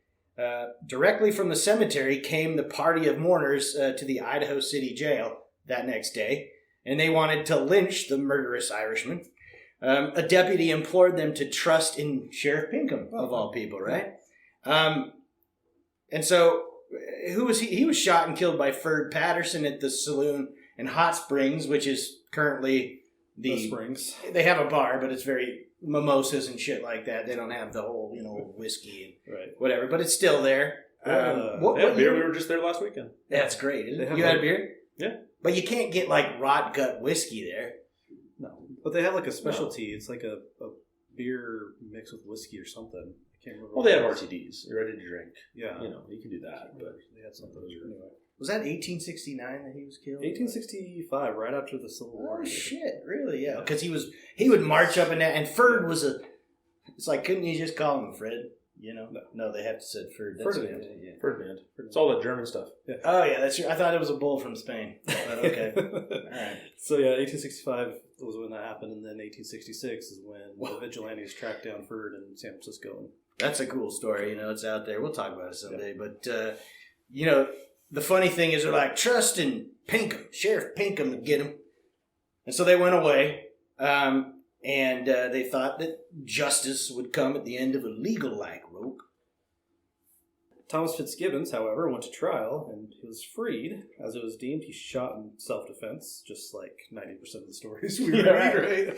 Directly from the cemetery came the party of mourners to the Idaho City Jail that next day, and they wanted to lynch the murderous Irishman. A deputy implored them to trust in Sheriff Pinkham, of all people, right? And so, who was he? He was shot and killed by Ferd Patterson at the Saloon and Hot Springs, which is currently the Springs. They have a bar, but it's very mimosas and shit like that. They don't have the whole, whiskey and whatever, but it's still there. What beer? We were just there last weekend. That's great, isn't it? You had a beer? Yeah. But you can't get, rot gut whiskey there. No. But they have, a specialty. No. It's like a beer mixed with whiskey or something. I can't remember. Well, they have RTDs. You're ready to drink. Yeah. You can do that. But they had something. Anyway. Was that 1869 that he was killed? 1865, right after the Civil War. Oh, shit. Really? Yeah. Because he would march up and down. And Ferd was it's like, couldn't you just call him Fred? No, they have to say Ferd. Ferdinand. Yeah. Ferdinand. It's all that German stuff. Yeah. Oh, yeah, that's true. I thought it was a bull from Spain. But okay. All right. So, 1865 was when that happened, and then 1866 is when the vigilantes tracked down Ferd in San Francisco. That's a cool story. It's out there. We'll talk about it someday. Yeah. But, the funny thing is they're like, trust in Pinkham, Sheriff Pinkham to get him. And so they went away. And they thought that justice would come at the end of a legal-like rope. Thomas Fitzgibbons, however, went to trial, and he was freed. As it was deemed, he shot in self-defense, just like 90% of the stories we read, right?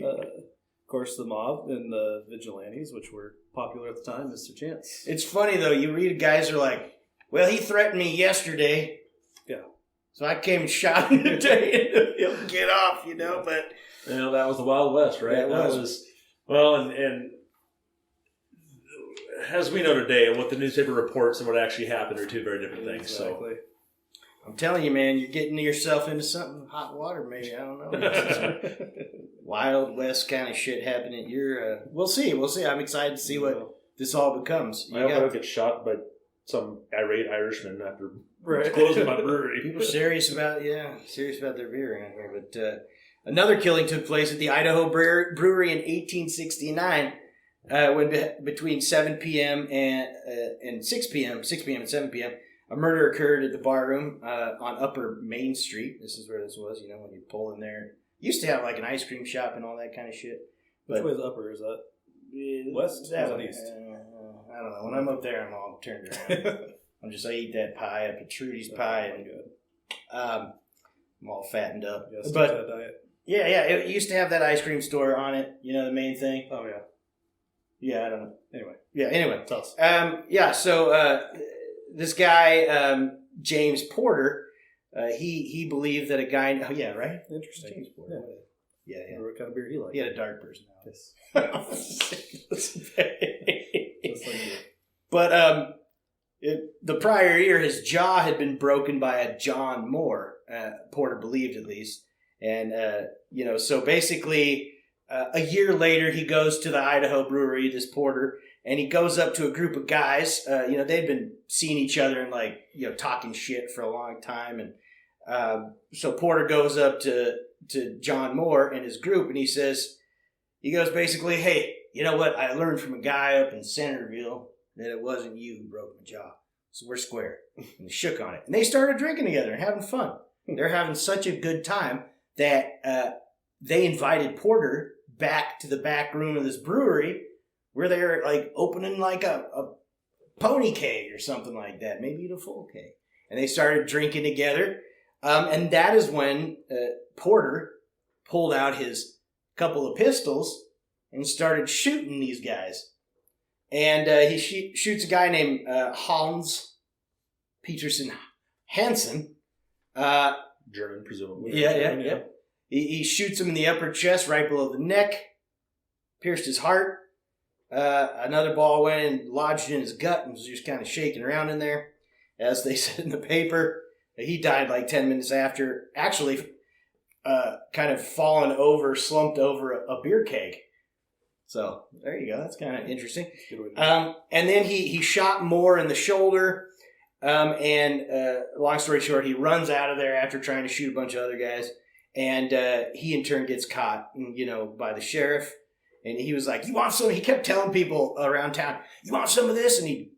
Of course, the mob and the vigilantes, which were popular at the time, missed their chance. It's funny, though. You read guys are like, well, he threatened me yesterday. Yeah. So I came and shot him today, and he'll get off, but... that was the Wild West, right? That was. Well, and as we know today, what the newspaper reports and what actually happened are two very different things. Exactly. So. I'm telling you, man, you're getting yourself into something hot water, maybe. I don't know. Wild West kind of shit happening. We'll see. I'm excited to see what this all becomes. I hope I don't get shot by some irate Irishman after closing my brewery. People serious about their beer around here. But another killing took place at the Idaho Brewery in 1869 when between 7 p.m. and 6 p.m. and 7 p.m. a murder occurred at the bar room on Upper Main Street. This is where this was, when you pull in there. Used to have an ice cream shop and all that kind of shit. Which way is Upper? Is that west? That or east? I don't know. When I'm up there, I'm all turned around. I eat that pie, a Patrudi's pie, and I'm all fattened up. Yes, but that diet. yeah, it used to have that ice cream store on it. You know, the main thing. Oh yeah. Yeah, I don't know. Anyway. Tell us. So this guy, James Porter, he believed that a guy. Oh yeah, right. Interesting. James Porter. Yeah. What kind of beer do you like? He had a dark personality. Yes. Just like you. But the prior year, his jaw had been broken by a John Moore. Porter believed, at least, and so basically, a year later, he goes to the Idaho brewery. This Porter, and he goes up to a group of guys. They'd been seeing each other and talking shit for a long time, and so Porter goes up to John Moore and his group, and he goes basically, hey, you know what? I learned from a guy up in Centerville that it wasn't you who broke my jaw. So we're square. And they shook on it. And they started drinking together and having fun. They're having such a good time that they invited Porter back to the back room of this brewery where they're opening a pony keg or something like that. Maybe even a full keg. And they started drinking together. And that is when Porter pulled out his couple of pistols and started shooting these guys. And he shoots a guy named Hans Peterson Hansen. German, presumably. Yeah. He shoots him in the upper chest, right below the neck, pierced his heart. Another ball went and lodged in his gut and was just kind of shaking around in there. As they said in the paper, he died 10 minutes after, actually kind of slumped over a beer keg. So there you go. That's kind of interesting. And then he shot Moore in the shoulder. And long story short, he runs out of there after trying to shoot a bunch of other guys. And he in turn gets caught, by the sheriff. And he was like, "You want some?" He kept telling people around town, "You want some of this?" And he'd,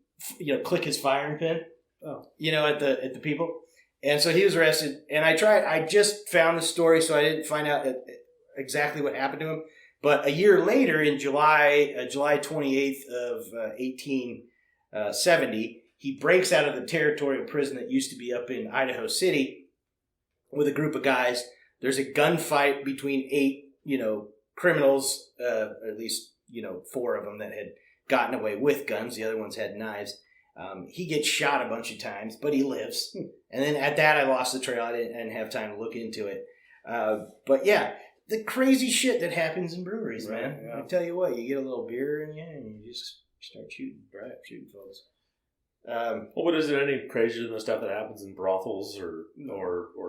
click his firing pin, at the people. And so he was arrested. And I just found the story, so I didn't find out exactly what happened to him. But a year later, in July 28th of 1870, he breaks out of the territorial prison that used to be up in Idaho City with a group of guys. There's a gunfight between 8, criminals, at least, 4 of them that had gotten away with guns. The other ones had knives. He gets shot a bunch of times, but he lives. And then at that, I lost the trail. I didn't have time to look into it. But yeah. The crazy shit that happens in breweries, man. Yeah. I tell you what, you get a little beer in you and you just start shooting folks. But is there any crazier than the stuff that happens in brothels or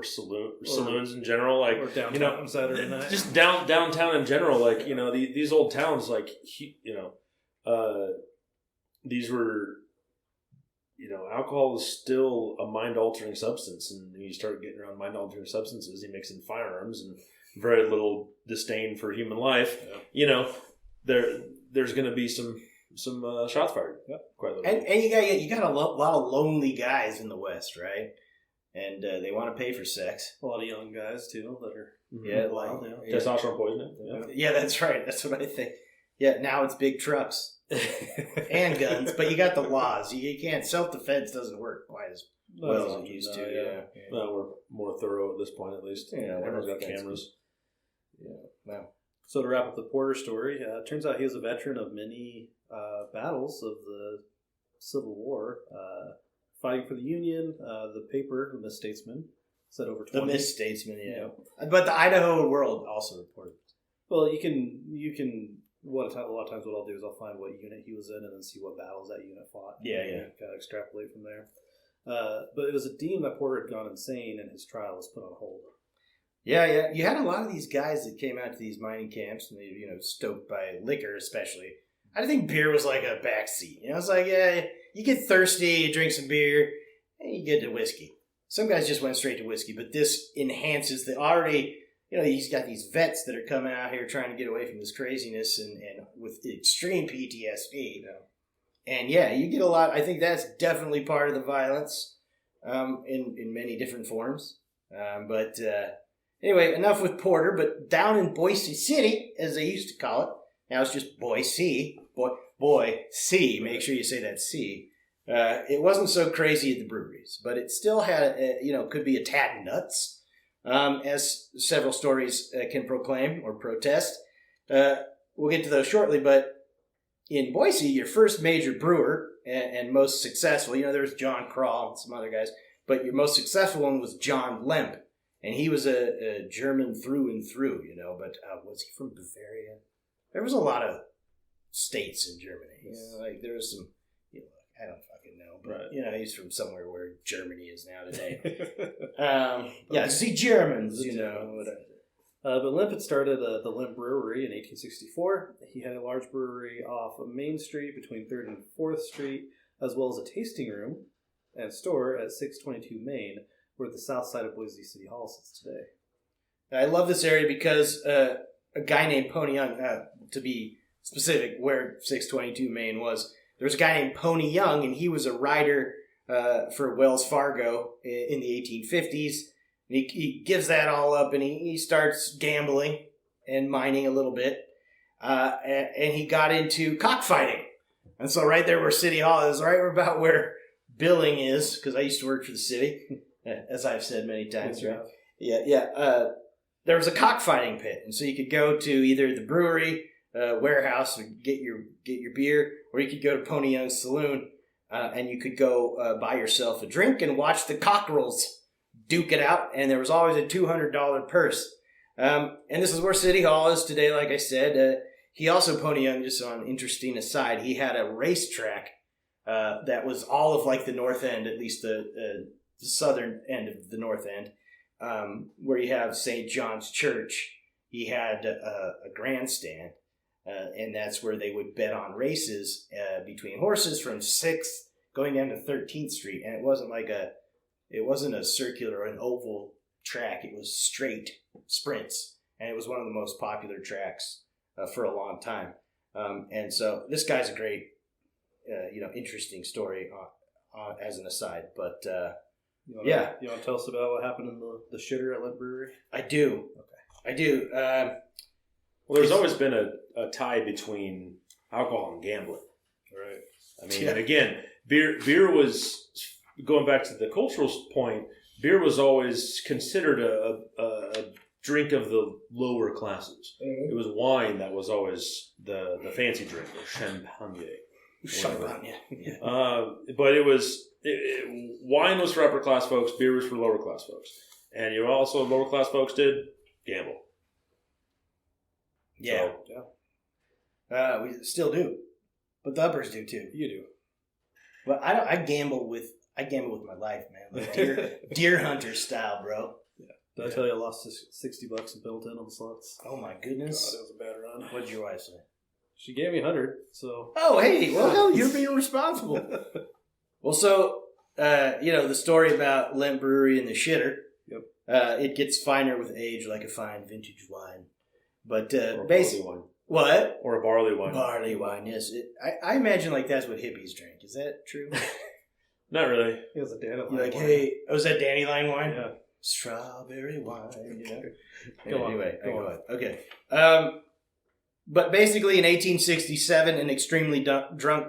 saloons in general? Or downtown on Saturday night? Just downtown in general. These old towns, these were, alcohol is still a mind-altering substance. And you start getting around mind-altering substances, you mix in firearms and very little disdain for human life. Yeah. There's going to be some shots fired. Yep. Quite a little. And you got a lot of lonely guys in the West, right? And they want to pay for sex. A lot of young guys too that are testosterone poisoning. Yeah, that's right. That's what I think. Yeah, now it's big trucks and guns, but you got the laws. You can't. Self-defense doesn't work quite as well as it used to. Yeah. Well, we're more thorough at this point, at least. Yeah, everyone's got cameras. Yeah. Wow. So to wrap up the Porter story, it turns out he was a veteran of many battles of the Civil War, fighting for the Union. The paper, the Miss Statesman, said over 20. The Miss Statesman, yeah. But the Idaho World also reported. Well, you can. A lot of times what I'll do is I'll find what unit he was in and then see what battles that unit fought. Yeah. Kind of extrapolate from there. But it was deemed that Porter had gone insane and his trial was put on hold. Yeah. You had a lot of these guys that came out to these mining camps and they, stoked by liquor, especially. I think beer was like a backseat. It's like, yeah, you get thirsty, you drink some beer, and you get to whiskey. Some guys just went straight to whiskey, but this enhances the already, he's got these vets that are coming out here trying to get away from this craziness and with extreme PTSD. And yeah, you get a lot. I think that's definitely part of the violence in many different forms. But anyway, enough with Porter. But down in Boise City, as they used to call it, now it's just Boise. boy, C, make sure you say that C. It wasn't so crazy at the breweries, but it still had, could be a tad nuts, as several stories can proclaim or protest. We'll get to those shortly, but in Boise, your first major brewer and most successful, there's John Kral and some other guys, but your most successful one was John Lemp, and he was a German through and through, but was he from Bavaria? There was a lot of states in Germany. There was some, I don't fucking know, but he's from somewhere where Germany is now today. See Germans, whatever. But Lemp had started the Lemp Brewery in 1864. He had a large brewery off of Main Street between 3rd and 4th Street, as well as a tasting room and store at 622 Main, where the south side of Boise City Hall sits today. I love this area because a guy named Pony Young, to be specific, where 622 Main was, there was a guy named Pony Young, and he was a writer for Wells Fargo in the 1850s. And he gives that all up, and he starts gambling and mining a little bit. And he got into cockfighting. And so right there where City Hall is, right about where Billing is, because I used to work for the city, as I've said many times, right? Yeah. There was a cockfighting pit. And so you could go to either the brewery, warehouse, and get your beer, or you could go to Pony Young's saloon, and you could go buy yourself a drink and watch the cockerels duke it out, and there was always a $200 purse. And this is where City Hall is today, like I said. He also, Pony Young, just on an interesting aside, he had a racetrack that was all of like the north end, at least the southern end of the north end, where you have St. John's Church. He had a grandstand, and that's where they would bet on races between horses from 6th going down to 13th Street. And it wasn't a circular or an oval track. It was straight sprints, and it was one of the most popular tracks for a long time. And so this guy's a great, interesting story as an aside. But you want to tell us about what happened in the shitter at Lemp Brewery? I do. Okay, I do. Well, there's always been a tie between alcohol and gambling, right? I mean, and again, beer was. Going back to the cultural point, beer was always considered a drink of the lower classes. Mm-hmm. It was wine that was always the fancy drink, or champagne. Champagne. Yeah. But wine was for upper class folks, beer was for lower class folks. And also lower class folks did gamble. Yeah. So, we still do. But the uppers do too. You do. But I gamble with my life, man. Like deer hunter style, bro. Yeah. Did I tell you I lost $60 and built in on the slots? Oh my goodness. God, it was a bad run. What did your wife say? She gave me 100, so. Oh, hey, well, you're being responsible. Well, so, the story about Lemp Brewery and the shitter. Yep. It gets finer with age, like a fine vintage wine. But or basically wine. What? Or a barley wine. Barley wine, yes. I imagine like that's what hippies drink. Is that true? Not really. It was a dandelion wine. Hey, was that dandelion wine? Yeah. Strawberry wine, Go on. Okay. But basically in 1867, an extremely drunk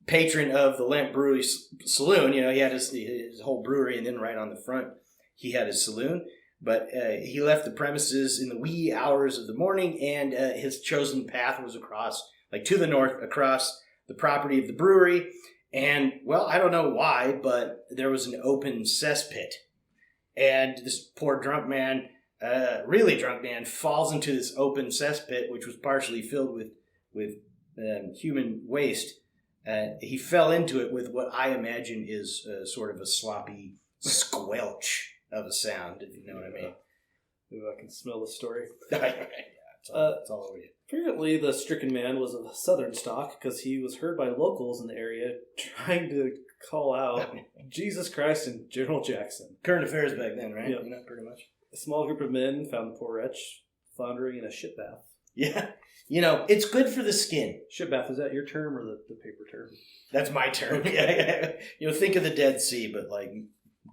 patron of the Lemp Brewery Saloon, he had his whole brewery, and then right on the front, he had his saloon. But he left the premises in the wee hours of the morning, and his chosen path was to the north, across the property of the brewery. And, well, I don't know why, but there was an open cesspit. And this poor drunk man, really drunk man, falls into this open cesspit, which was partially filled with human waste. He fell into it with what I imagine is sort of a sloppy squelch of a sound, if you know what I mean. Maybe I can smell the story. It's all over you. Apparently, the stricken man was of southern stock because he was heard by locals in the area trying to call out Jesus Christ and General Jackson. Current affairs back then, right? Yeah. Pretty much. A small group of men found the poor wretch floundering in a shit bath. Yeah. It's good for the skin. Shit bath, is that your term or the paper term? That's my term. Yeah. Think of the Dead Sea, but like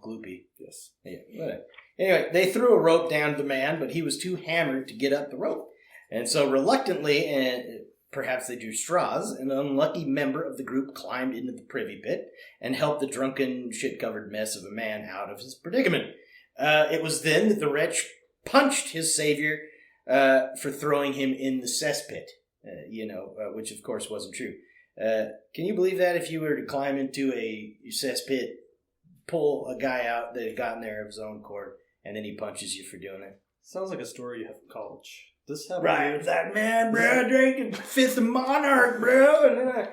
gloopy. Yes. Yeah. Whatever. Anyway, they threw a rope down to the man, but he was too hammered to get up the rope. And so reluctantly, and perhaps they drew straws, an unlucky member of the group climbed into the privy pit and helped the drunken, shit-covered mess of a man out of his predicament. It was then that the wretch punched his savior for throwing him in the cesspit, which of course wasn't true. Can you believe that if you were to climb into a cesspit, pull a guy out that had gotten there of his own accord, and then he punches you for doing it? Sounds like a story you have from college. This happened. Right, it's like, man, bro, drinking Fifth of Monarch, bro.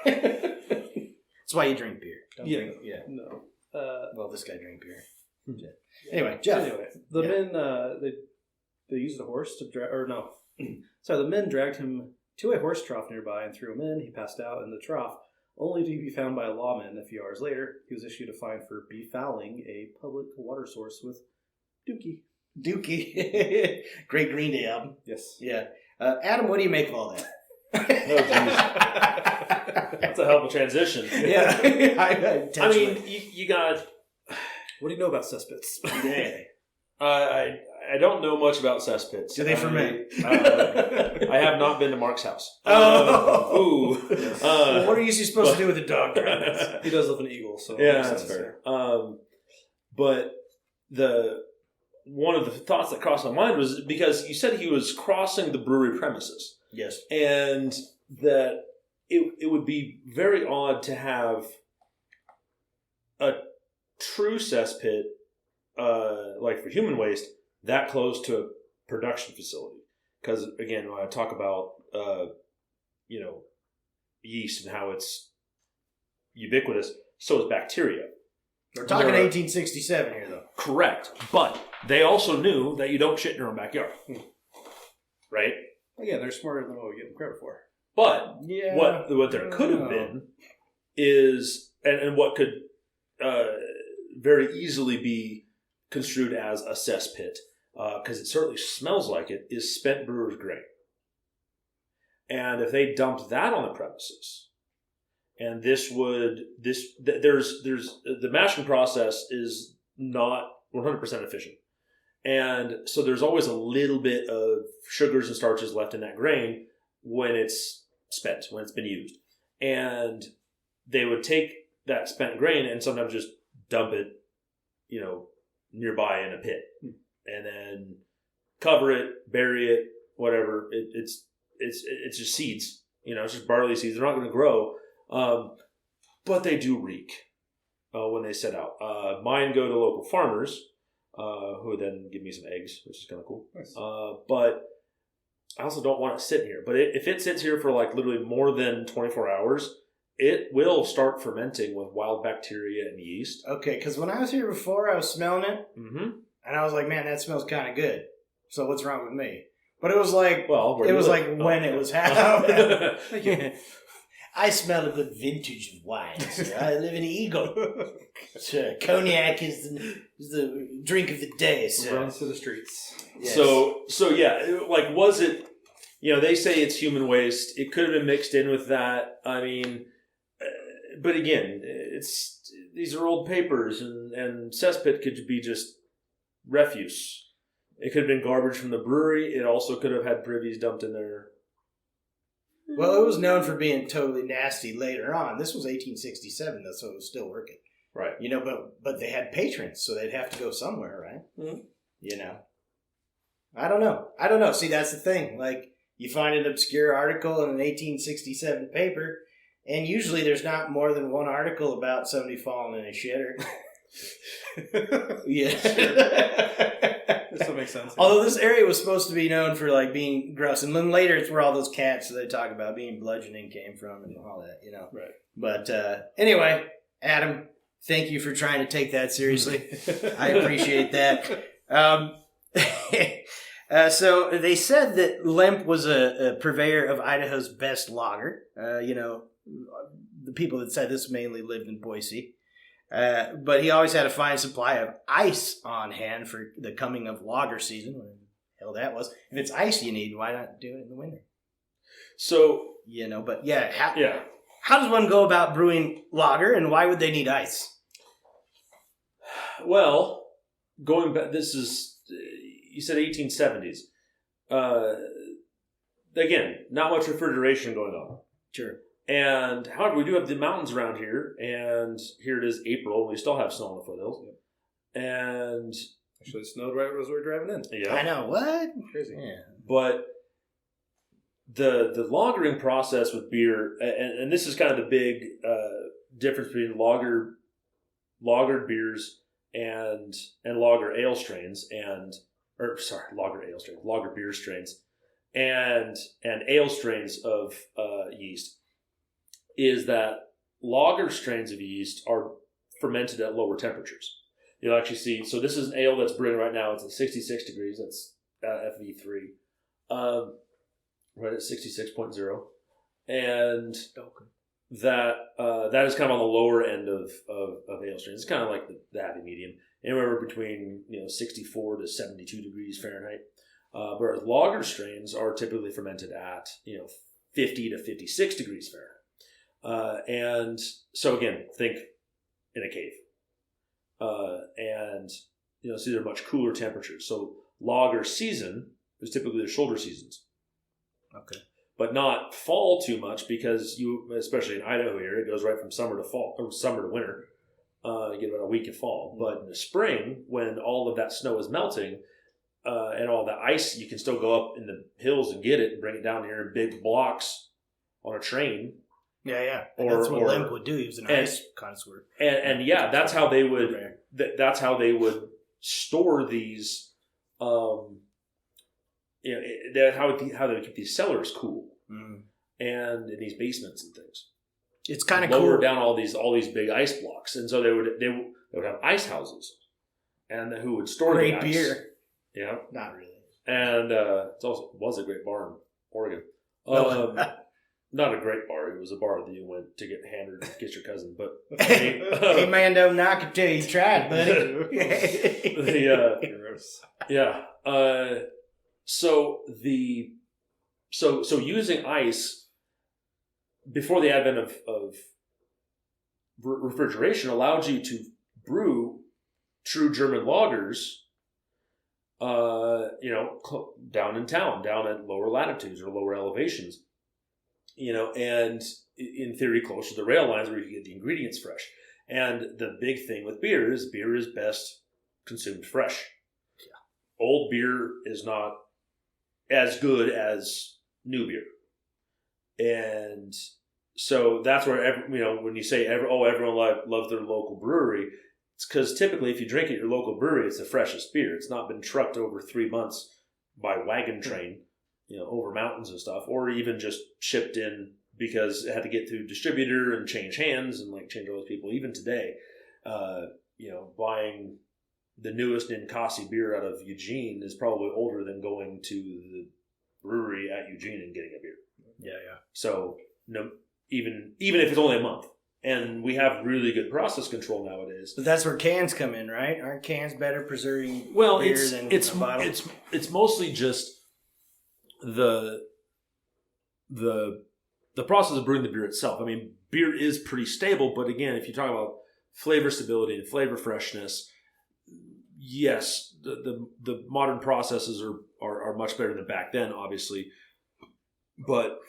That's why you drink beer. Don't drink. Yeah. No. Well, this guy drank beer. Anyway, Jeff. The men they used a horse to drag, or no, sorry, the men dragged him to a horse trough nearby and threw him in. He passed out in the trough, only to be found by a lawman a few hours later. He was issued a fine for befouling a public water source with Dookie. Great Green Day album. Yes. Yeah. Adam, what do you make of all that? That's a hell of a transition. Yeah. I mean, you got... What do you know about cesspits? Yeah. I don't know much about cesspits. Do they ferment? I have not been to Mark's house. Well, what are you supposed to do with a dog? He does live in Eagle, so yeah, that's fair. But one of the thoughts that crossed my mind was because you said he was crossing the brewery premises. Yes. And that it would be very odd to have a true cesspit, like for human waste, that close to a production facility. Because, again, when I talk about, yeast and how it's ubiquitous, so is bacteria. We're talking 1867 here, though. Correct. But they also knew that you don't shit in your own backyard. Right? Again, they're smarter than what we give them credit for. But what there could have been is, and what could very easily be construed as a cesspit, because it certainly smells like it, is spent brewer's grain. And if they dumped that on the premises, and there's the mashing process is not 100% efficient. And so there's always a little bit of sugars and starches left in that grain when it's spent, when it's been used. And they would take that spent grain and sometimes just dump it, nearby in a pit. And then cover it, bury it, whatever. It's just seeds. It's just barley seeds. They're not going to grow. But they do reek when they set out. Mine go to local farmers, who then give me some eggs, which is kind of cool. Nice. But I also don't want it sitting here. But if it sits here for like literally more than 24 hours, it will start fermenting with wild bacteria and yeast. Okay, because when I was here before, I was smelling it, and I was like, man, that smells kind of good. So what's wrong with me? But it was like, when it was happening. I smell a good vintage of wine. Sir. I live in Eagle. Sure. Cognac is the drink of the day, sir. Runs through the streets. Yes. So yeah, like, was it, they say it's human waste. It could have been mixed in with that. I mean, but again, these are old papers, and cesspit could be just refuse. It could have been garbage from the brewery. It also could have had privies dumped in there. Well, it was known for being totally nasty later on. This was 1867, though, so it was still working. Right. But they had patrons, so they'd have to go somewhere, right? Mm-hmm. I don't know. See, that's the thing. Like, you find an obscure article in an 1867 paper, and usually there's not more than one article about somebody falling in a shitter. Yeah. This will make sense. Although this area was supposed to be known for like being gross, and then later it's where all those cats that they talk about being bludgeoning came from and all that, Right. But anyway, Adam, thank you for trying to take that seriously. I appreciate that. So they said that Lemp was a purveyor of Idaho's best lager. The people that said this mainly lived in Boise. But he always had a fine supply of ice on hand for the coming of lager season. What the hell that was. If it's ice you need, why not do it in the winter? So, but how does one go about brewing lager, and why would they need ice? Well, going back, this is, you said 1870s. again, not much refrigeration going on. Sure. And however, we do have the mountains around here, and here it is April. We still have snow in the foothills, and actually, it snowed right as we were driving in. Yeah, I know what crazy. Yeah, but the lagering process with beer, and this is kind of the big difference between lagered beers and lager ale strains, lager beer strains, and ale strains of yeast, is that lager strains of yeast are fermented at lower temperatures. You'll actually see, so this is an ale that's brewing right now. It's at 66 degrees. That's FV3. Right at 66.0. And that is kind of on the lower end of ale strains. It's kind of like the happy medium. Anywhere between 64 to 72 degrees Fahrenheit. Whereas lager strains are typically fermented at 50 to 56 degrees Fahrenheit. And so again, think in a cave. And so these are much cooler temperatures. So lager season is typically the shoulder seasons. Okay. But not fall too much, because especially in Idaho here, it goes right from summer to fall, or summer to winter. You get about a week of fall. But in the spring, when all of that snow is melting, and all that ice, you can still go up in the hills and get it and bring it down here in big blocks on a train. Yeah. That's what Lemp would do. He was an ice connoisseur. And yeah, that's how they would. That's how they would store these. How they would keep these cellars cool, and in these basements and things. It's kind of cool. Lower down all these big ice blocks, and so they would have ice houses, and who would store great the ice. Beer. Yeah, not really. And it was a great bar in Oregon. Not a great bar. It was a bar that you went to get hammered and get your cousin. But hey man, don't knock it till you try it, buddy. So using ice before the advent of refrigeration allowed you to brew true German lagers, down in town, down at lower latitudes or lower elevations, and in theory close to the rail lines where you can get the ingredients fresh. And the big thing with beer is best consumed fresh. Yeah. Old beer is not as good as new beer. And so that's where, when you say, everyone loves their local brewery, it's because typically if you drink at your local brewery, it's the freshest beer. It's not been trucked over 3 months by wagon train, over mountains and stuff, or even just shipped in because it had to get through distributor and change hands and change all those people. Even today, buying the newest Ninkasi beer out of Eugene is probably older than going to the brewery at Eugene and getting a beer. Yeah. So even if it's only a month, and we have really good process control nowadays. But that's where cans come in, right? Aren't cans better preserving beer than a bottle? It's mostly just the process of brewing the beer itself. I mean, beer is pretty stable, but again, if you talk about flavor stability and flavor freshness, yes, the modern processes are much better than back then, obviously. But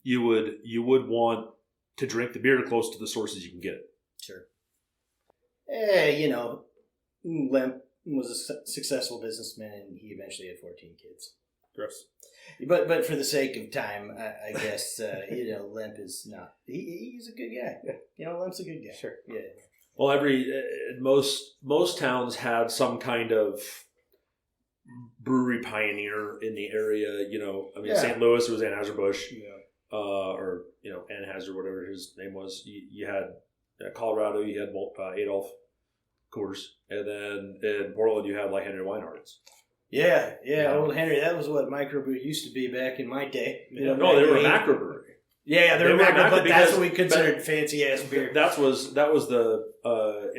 you would want to drink the beer close to the sources you can get it. Sure. Lemp was a successful businessman, and he eventually had 14 kids. Gross. But for the sake of time, I guess Lemp is not. He's a good guy. Lemp's a good guy. Sure. Yeah. Well, most towns had some kind of brewery pioneer in the area. St. Louis, it was Anheuser-Busch, or Anheuser, whatever his name was. You had Colorado, you had Adolf Coors, and then in Portland you had Henry Weinhardt's. Yeah, old Henry. That was what microbrew used to be back in my day. No, they were a macrobrewery. Yeah, they were macro, but that's what we considered fancy ass beer. That was the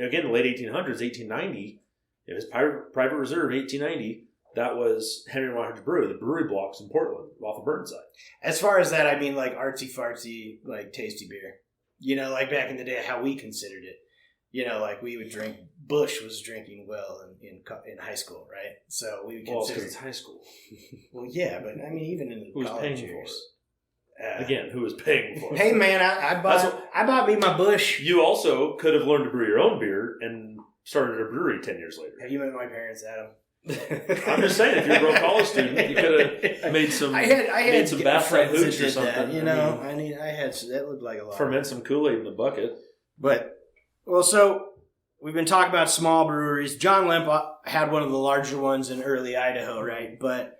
again the late 1800s, 1890. It was Private Reserve, 1890. That was Henry Weinhardt's Brewery, the brewery blocks in Portland, off of Burnside. As far as that, I mean artsy fartsy, tasty beer. Back in the day, how we considered it. like we would drink. Bush was drinking well in high school, right? So we would consider because it's high school. Well, yeah, but I mean, even in the Who's college paying years. for it? Again, who was paying for it? Hey, man, I bought me my Bush. You also could have learned to brew your own beer and started a brewery 10 years later. Have you met my parents, Adam? I'm just saying, if you're a broke college student, you could have made some. I had some bathtub hooch or something. That, I had that looked like a lot. Ferment some Kool-Aid in the bucket. But so we've been talking about small breweries. John Lemp had one of the larger ones in early Idaho, right? But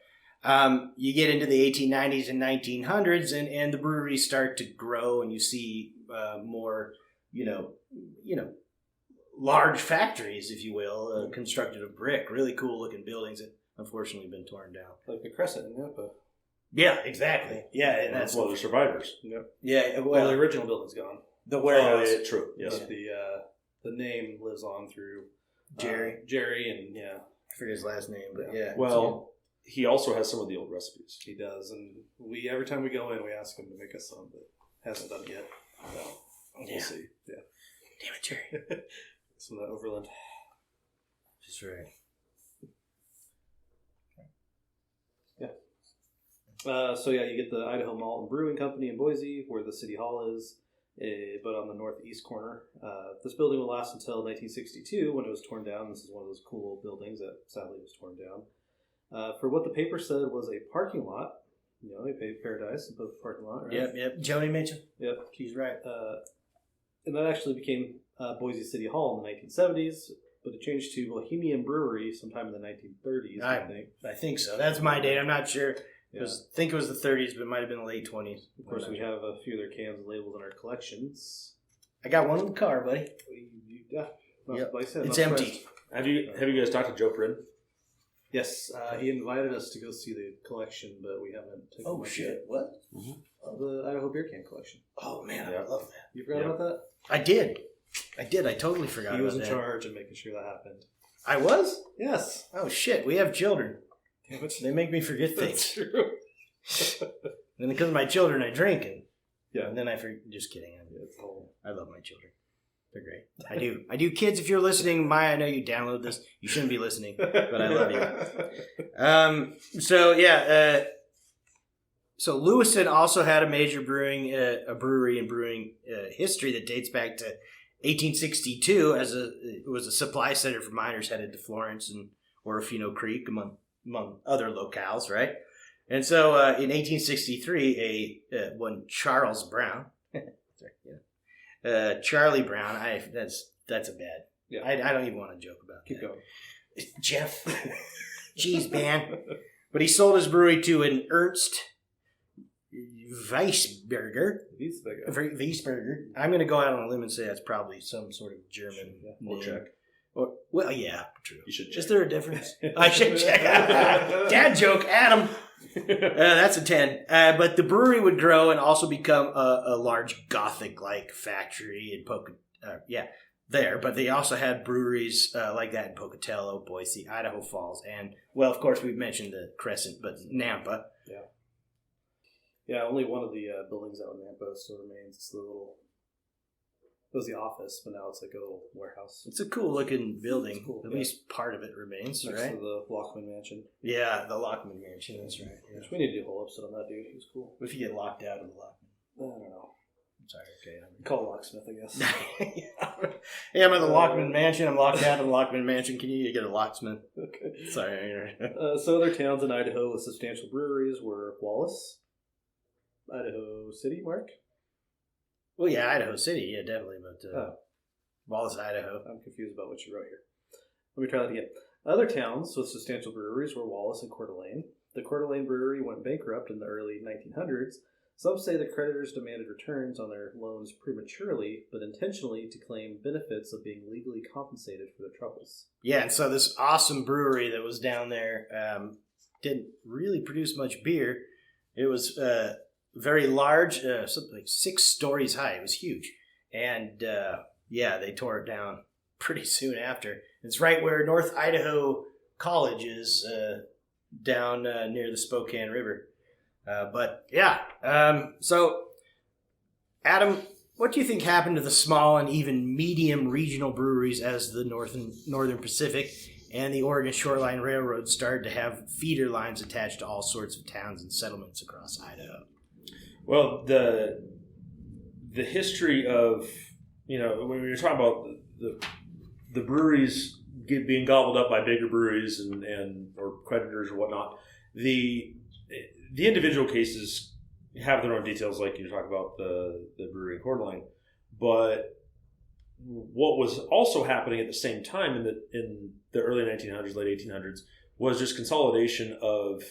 you get into the 1890s and 1900s, and the breweries start to grow, and you see more, large factories, if you will, constructed of brick, really cool looking buildings that unfortunately been torn down. Like the Crescent in Napa. Yeah, exactly. Yeah, and that's the survivors. Yep. Yeah, well, the original building's gone. The warehouse. Oh, yeah, true. Yes. But the name lives on through Jerry, and I forget his last name, but yeah. Well, he also has some of the old recipes. He does, and we every time we go in, we ask him to make us some, but hasn't done it yet. So we'll see. Yeah. Damn it, Jerry. Some of that Overland. That's right. Yeah. You get the Idaho Malt and Brewing Company in Boise, where the city hall is, but on the northeast corner. This building will last until 1962, when it was torn down. This is one of those cool buildings that sadly was torn down. For what the paper said was a parking lot. They paid Paradise and built the parking lot, right? Yep. Joni mentioned. Yep. She's right. And that actually became Boise City Hall in the 1970s, but it changed to Bohemian Brewery sometime in the 1930s, I think. I think so. That's my date. I'm not sure. I think it was the 30s, but it might have been the late 20s. Of course, we have a few of their cans and labels in our collections. I got one in the car, buddy. Like I said, it's empty. Have you guys talked to Joe Prin? Yes, he invited us to go see the collection, but we haven't taken Oh, shit. yet. What? The Idaho Beer Can collection. Oh, man, I love that. You forgot about that? I did. I totally forgot He was in that. charge of making sure that happened. I was? Yes. Oh, shit. We have children. Damn it. They make me forget That's things. true. And because of my children, I drink. And then I forget. Just kidding. I love my children. They're great. I do. Kids, if you're listening, Maya, I know you download this. You shouldn't be listening, but I love you. So Lewiston also had a major brewery and brewing history that dates back to 1862 it was a supply center for miners headed to Florence and Orofino Creek, among other locales, right? And so in 1863, one Charles Brown, Charlie Brown, that's a bad. Yeah. I don't even want to joke about Keep that. going. Jeff, jeez, man. But he sold his brewery to an Ernst Weisberger. I'm going to go out on a limb and say that's probably some sort of German Or Czech. Well, yeah, true. You should check. Is there a difference? I should check. Dad joke, Adam. That's a 10. But the brewery would grow and also become a large Gothic-like factory in there. But they also had breweries like that in Pocatello, Boise, Idaho Falls, and, well, of course, we've mentioned the Crescent, but Nampa. Yeah. Yeah, only one of the buildings out in Nampa still remains. It's it was the office, but now it's like a little warehouse. It's a cool-looking building. Cool, At least part of it remains, next right? to the Lockman Mansion. Yeah, the Lockman Mansion, that's right. Yeah. Which we need to do a whole episode on that dude. He was cool. What if you get locked out of the Lockman? I don't know. Sorry, okay. Call a locksmith, I guess. Yeah, I'm at the Lockman Mansion. I'm locked out of the Lockman Mansion. Can you get a locksmith? Okay. Sorry. So other towns in Idaho with substantial breweries were Wallace, Idaho City, Mark? Well, yeah, Idaho City. Yeah, definitely. But Wallace, Idaho. I'm confused about what you wrote here. Let me try that again. Other towns with substantial breweries were Wallace and Coeur d'Alene. The Coeur d'Alene brewery went bankrupt in the early 1900s. Some say the creditors demanded returns on their loans prematurely, but intentionally to claim benefits of being legally compensated for their troubles. Yeah, and so this awesome brewery that was down there didn't really produce much beer. It was very large, something like 6 stories high. It was huge. And, they tore it down pretty soon after. It's right where North Idaho College is, down near the Spokane River. So, Adam, What do you think happened to the small and even medium regional breweries as the Northern Pacific and the Oregon Shoreline Railroad started to have feeder lines attached to all sorts of towns and settlements across Idaho? Well, the history of, when you're talking about the breweries being gobbled up by bigger breweries and or creditors or whatnot, the individual cases have their own details, like you talk about the brewery in Coeur d'Alene. But what was also happening at the same time in the early 1900s, late 1800s, was just consolidation of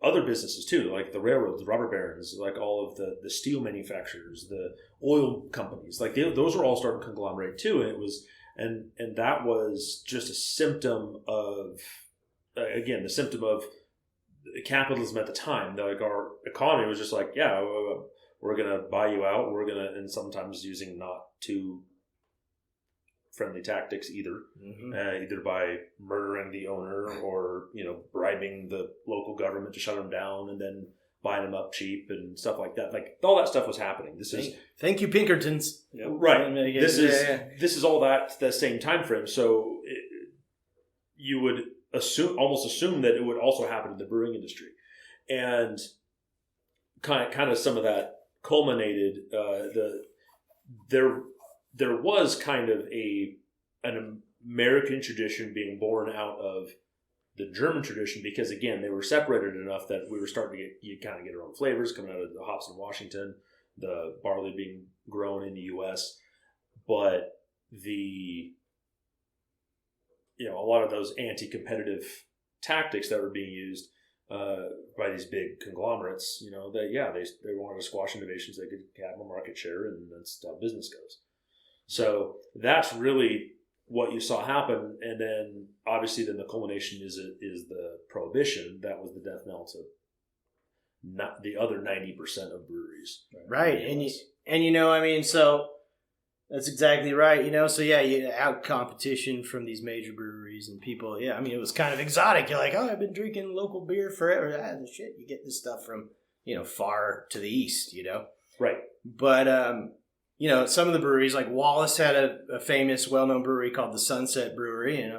other businesses too, like the railroads, the rubber barons, like all of the steel manufacturers, the oil companies, like those were all starting to conglomerate too. And it was, and that was just a symptom of, again, the symptom of capitalism at the time. Like our economy was just like, yeah, we're going to buy you out. We're going to, and sometimes using not too friendly tactics either, either by murdering the owner or, bribing the local government to shut them down and then buying them up cheap and stuff like that. Like all that stuff was happening. Thank you, Pinkertons. Yep. Right. This is all that same time frame. So you would almost assume that it would also happen in the brewing industry, and kind of some of that culminated. There was kind of an American tradition being born out of the German tradition, because again, they were separated enough that we were starting to get our own flavors coming out of the hops in Washington, the barley being grown in the U.S. But a lot of those anti-competitive tactics that were being used by these big conglomerates, they wanted to squash innovations. They could have more market share, and that's how business goes. So that's really what you saw happen. And then obviously then the culmination is the prohibition. That was the death knell to not the other 90% of breweries. Right. So that's exactly right. So yeah, you out competition from these major breweries and people. Yeah. It was kind of exotic. You're like, oh, I've been drinking local beer forever. Shit. You get this stuff from, far to the east, Right. But, some of the breweries, like Wallace had a famous, well-known brewery called the Sunset Brewery.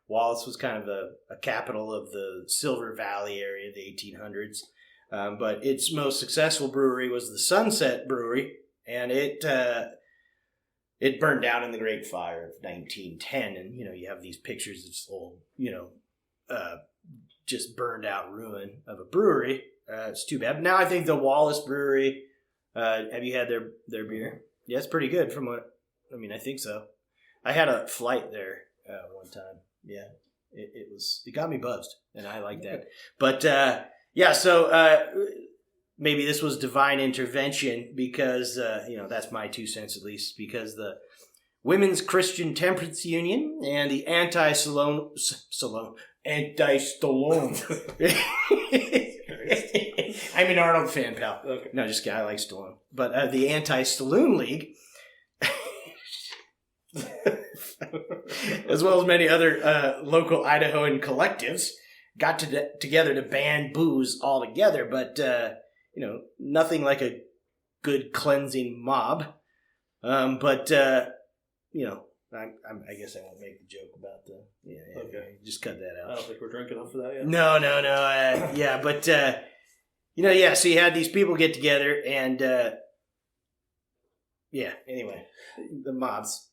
Wallace was kind of a capital of the Silver Valley area of the 1800s. But its most successful brewery was the Sunset Brewery, and it burned down in the Great Fire of 1910. And, you have these pictures of this old, just burned out ruin of a brewery. It's too bad. Now I think the Wallace Brewery, have you had their beer? Yeah, it's pretty good I think so. I had a flight there one time. Yeah, it got me buzzed, and I like that. But so maybe this was divine intervention because, that's my 2 cents at least, because the Women's Christian Temperance Union and the Anti-Stallone. I'm an Arnold fan, pal. Okay. No, just kidding. I like Stallone. But the Anti-Stallone League, as well as many other local Idahoan collectives, got together to ban booze altogether. But, nothing like a good cleansing mob. I guess I won't make the joke about the... Yeah, okay. Just cut that out. I don't think we're drunk enough for that yet. No. So you had these people get together and, anyway, the mobs.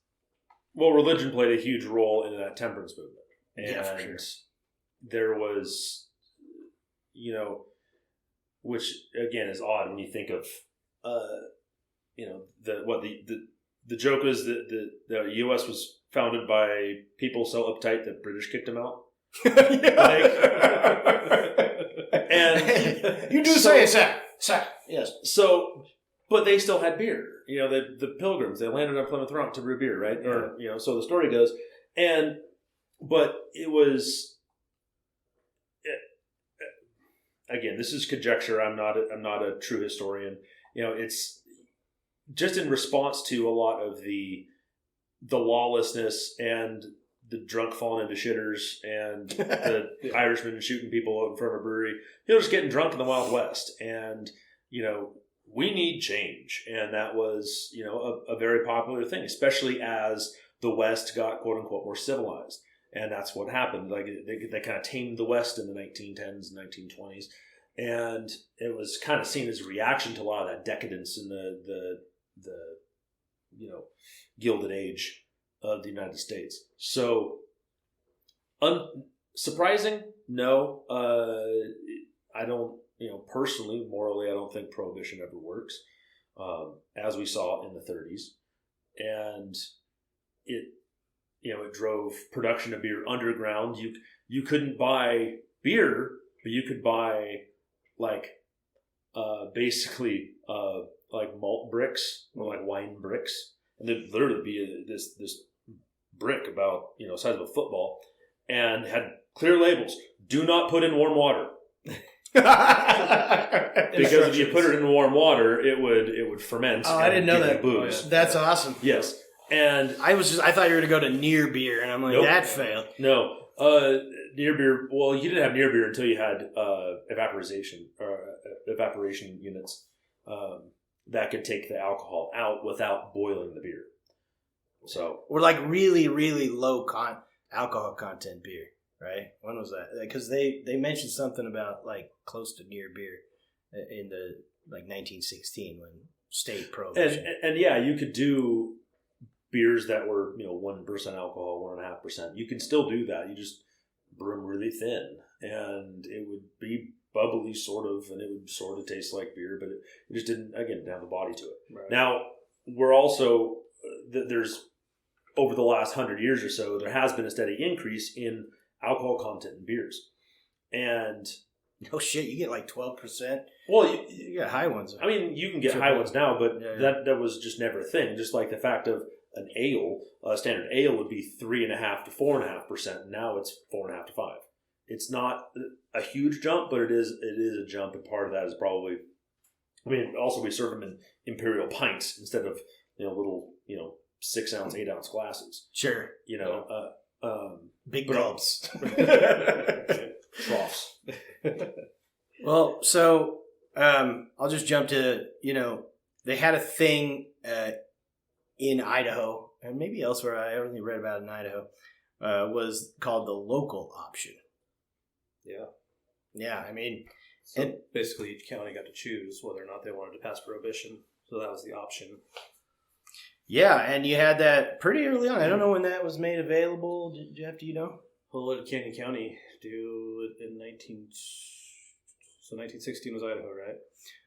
Well, religion played a huge role in that temperance movement. And for sure. There was, which again is odd when you think of, the joke is that the U.S. was founded by people so uptight that British kicked them out. And you do say it, sir. Yes. So, but they still had beer. The Pilgrims, they landed on Plymouth Rock to brew beer, right? Or so the story goes. But it was. Again, this is conjecture. I'm not a true historian. It's just in response to a lot of the lawlessness and the drunk falling into shitters and the Irishmen shooting people in front of a brewery. Just getting drunk in the Wild West. And, we need change. And that was, a very popular thing, especially as the West got, quote unquote, more civilized. And that's what happened. Like they kind of tamed the West in the 1910s and 1920s. And it was kind of seen as a reaction to a lot of that decadence in the Gilded Age of the United States. So, surprising? No. I don't, personally, morally, I don't think prohibition ever works, as we saw in the 30s. And it drove production of beer underground. You couldn't buy beer, but you could buy basically malt bricks or like wine bricks, and there'd literally be this brick about size of a football, and had clear labels: "Do not put in warm water." Because if you put it in warm water, it would ferment. Oh, I didn't know that. Booze. Oh, yeah. That's awesome. Yes, and I thought you were going to go to near beer, and I'm like, nope. That failed. No, near beer. Well, you didn't have near beer until you had evaporation units that could take the alcohol out without boiling the beer. So, or like really, really low alcohol content beer. Right? When was that? Because they mentioned something about like close to near beer in the 1916 when state prohibition. And yeah, you could do beers that were 1% alcohol, 1.5%. You can still do that. You just brew them really thin, and it would be bubbly sort of, and it would sort of taste like beer, but it just didn't have the body to it. Right. Now we're also there's over the last 100 years or so, there has been a steady increase in alcohol content in beers. And oh shit, you get like 12%. Well, you get high ones. I mean, you can get high ones now, but yeah. that was just never a thing. Just like the fact of an ale, a standard ale would be 3.5 to 4.5%. Now it's 4.5 to 5. It's not a huge jump, but it is a jump, and part of that is probably. I mean, also we serve them in imperial pints instead of little 6 ounce, 8 ounce glasses. Sure, big gulps. Troughs. Well, so I'll just jump to, they had a thing in Idaho, and maybe elsewhere, I only read about it in Idaho, was called the local option. Yeah. Yeah, I mean... So basically each county got to choose whether or not they wanted to pass prohibition, so that was the option. Yeah, and you had that pretty early on. I don't know when that was made available. Jeff, do you know? Well, what did Canyon County do in 1916 was Idaho, right?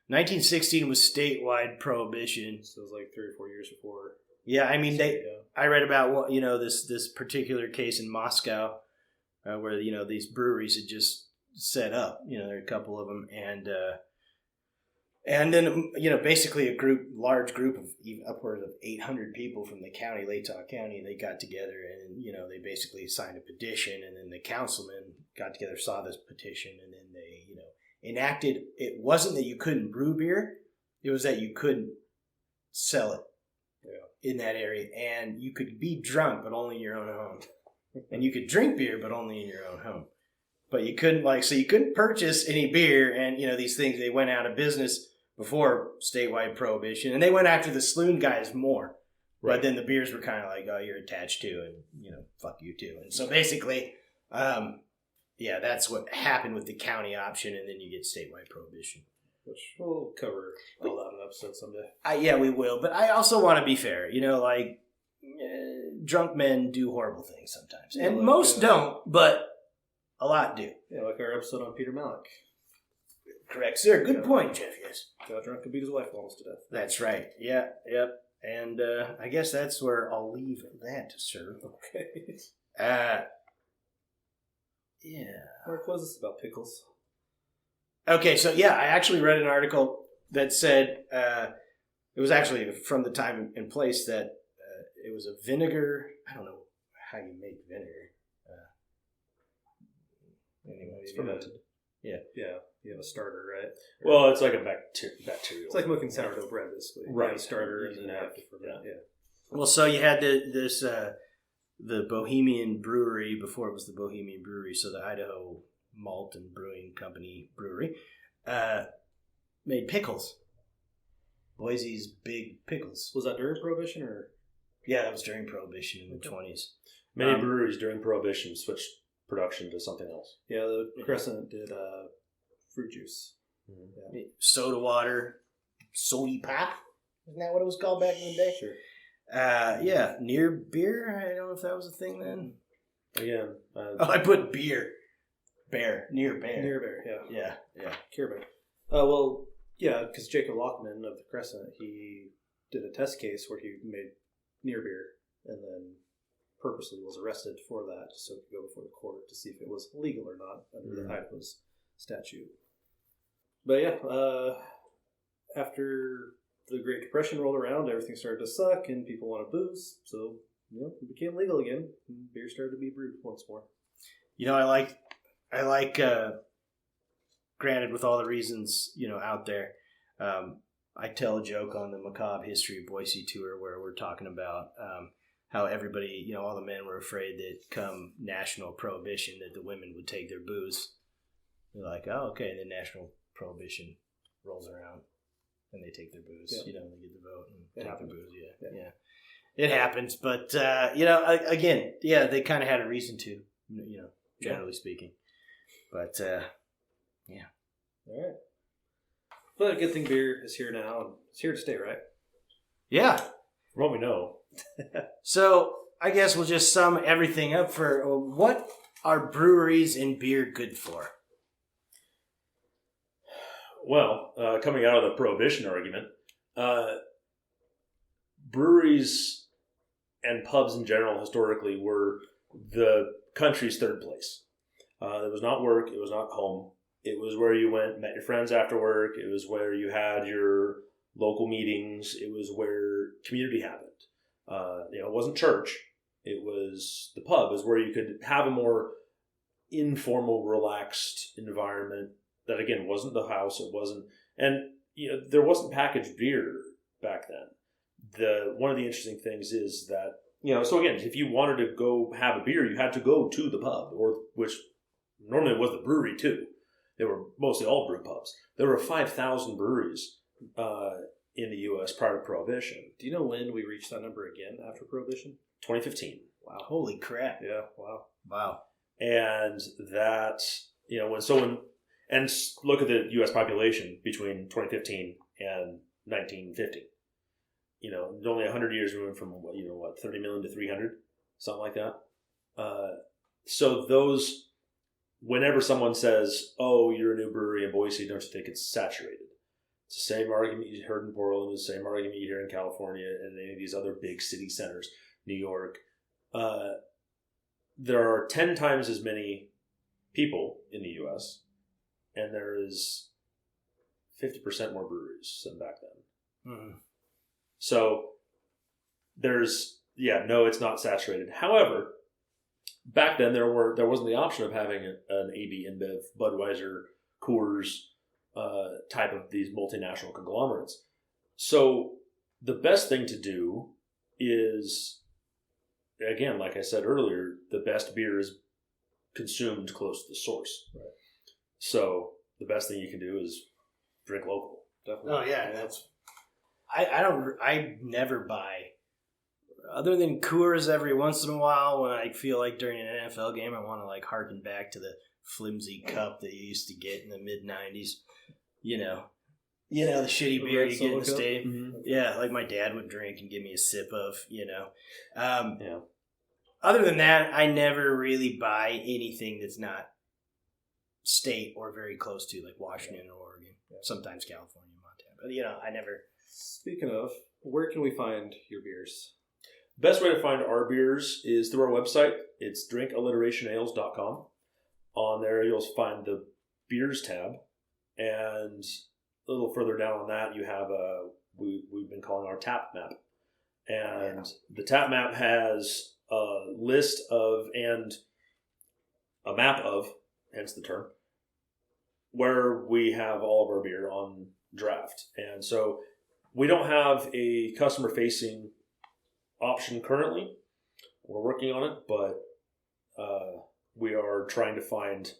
1916 was statewide prohibition. So it was like 3 or 4 years before. Yeah, I mean, I read about this particular case in Moscow where these breweries had just set up. There are a couple of them, and then basically a large group of upwards of 800 people from the county, Latah County, they got together and they basically signed a petition, and then the councilmen got together, saw this petition, and then they enacted. It wasn't that you couldn't brew beer; it was that you couldn't sell it in that area, and you could be drunk but only in your own home, and you could drink beer but only in your own home. But you couldn't you couldn't purchase any beer, and these things, they went out of business before statewide prohibition, and they went after the saloon guys more. Right. But then the beers were kind of like, oh, you're attached to, and fuck you too. And so basically, that's what happened with the county option, and then you get statewide prohibition, which we'll cover all that in an episode someday. Yeah, we will. But I also want to be fair. Drunk men do horrible things sometimes, and most don't, but a lot do. Yeah, like our episode on Peter Malik. Correct, sir. Good point, Jeff. Yes. Got drunk and beat his wife almost to death. That's right. Yeah. Yep. And I guess that's where I'll leave that, sir. Okay. Yeah. Mark, what is this about pickles? Okay, so I actually read an article that said it was actually from the time and place that it was a vinegar. I don't know how you make vinegar. Anyway, it's fermented. Yeah. You have a starter, right? Well, it's like a bacterial. It's like making sourdough bread, basically. Right. You have a starter, and then you have to ferment. Yeah. Well, so you had the Bohemian Brewery before it was the Bohemian Brewery, so the Idaho Malt and Brewing Company Brewery made pickles. Boise's Big Pickles. Was that during Prohibition or? Yeah, that was during Prohibition in the 20s. Many breweries during Prohibition switched production to something else. Yeah, the Crescent did fruit juice. Mm-hmm. Yeah. Soda water, sody pop. Isn't that what it was called back in the day? Sure. Yeah, near beer. I don't know if that was a thing then. Again, I put beer. Near bear. Near bear, yeah. Cure bear. Well, yeah, because Jacob Lockman of the Crescent, he did a test case where he made near beer and then purposely was arrested for that so he could go before the court to see if it was legal or not under the Idaho's statute. But yeah, after the Great Depression rolled around, everything started to suck and people wanted booze, so it became legal again and beer started to be brewed once more. I like granted with all the reasons out there, I tell a joke on the Macabre History of Boise tour where we're talking about how everybody, all the men were afraid that come national prohibition that the women would take their booze. They're like, oh, okay, and then national prohibition rolls around and they take their booze. They get the vote and take their booze. Yeah. It happens, but again, they kind of had a reason to, generally speaking. But yeah. All right. But a good thing beer is here now and it's here to stay, right? Yeah. Well, we know. So I guess we'll just sum everything up for what are breweries and beer good for? Well, coming out of the Prohibition argument, breweries and pubs in general historically were the country's third place. It was not work. It was not home. It was where you went, met your friends after work. It was where you had your local meetings. It was where community happened. It wasn't church. It was the pub. It was where you could have a more informal, relaxed environment that, again, wasn't the house. It wasn't, and there wasn't packaged beer back then. One of the interesting things is that, so again, if you wanted to go have a beer, you had to go to the pub, which normally was the brewery too. They were mostly all brew pubs. There were 5,000 breweries in the U.S. prior to Prohibition. Do you know when we reached that number again after Prohibition? 2015. Wow. Holy crap. Yeah, wow. And that, and look at the U.S. population between 2015 and 1950. Only 100 years removed from, 30 million to 300, something like that. So those... Whenever someone says, oh, you're a new brewery in Boise, don't you think it's saturated? It's the same argument you heard in Portland, the same argument you hear in California and any of these other big city centers, New York. There are 10 times as many people in the U.S., and there is 50% more breweries than back then. Mm-hmm. So it's not saturated. However, back then, there wasn't the option of having an AB, InBev, Budweiser, Coors type of these multinational conglomerates. So the best thing to do is, again, like I said earlier, the best beer is consumed close to the source. Right. So the best thing you can do is drink local. Definitely. Oh yeah, I never buy. Other than Coors every once in a while when I feel like during an NFL game I want to harken back to the flimsy cup that you used to get in the mid-90s. The shitty beer you get in the stadium. Mm-hmm. Yeah, like my dad would drink and give me a sip of, Other than that, I never really buy anything that's not state or very close to, like Washington or Oregon. Sometimes California, Montana. But, I never... Speaking of, where can we find your beers? Best way to find our beers is through our website. It's drinkalliterationales.com. On there, you'll find the beers tab. And a little further down on that, you have we've been calling our tap map. And the tap map has a list of and a map of, hence the term, where we have all of our beer on draft. And so we don't have a customer-facing option currently. We're working on it, but we are trying to find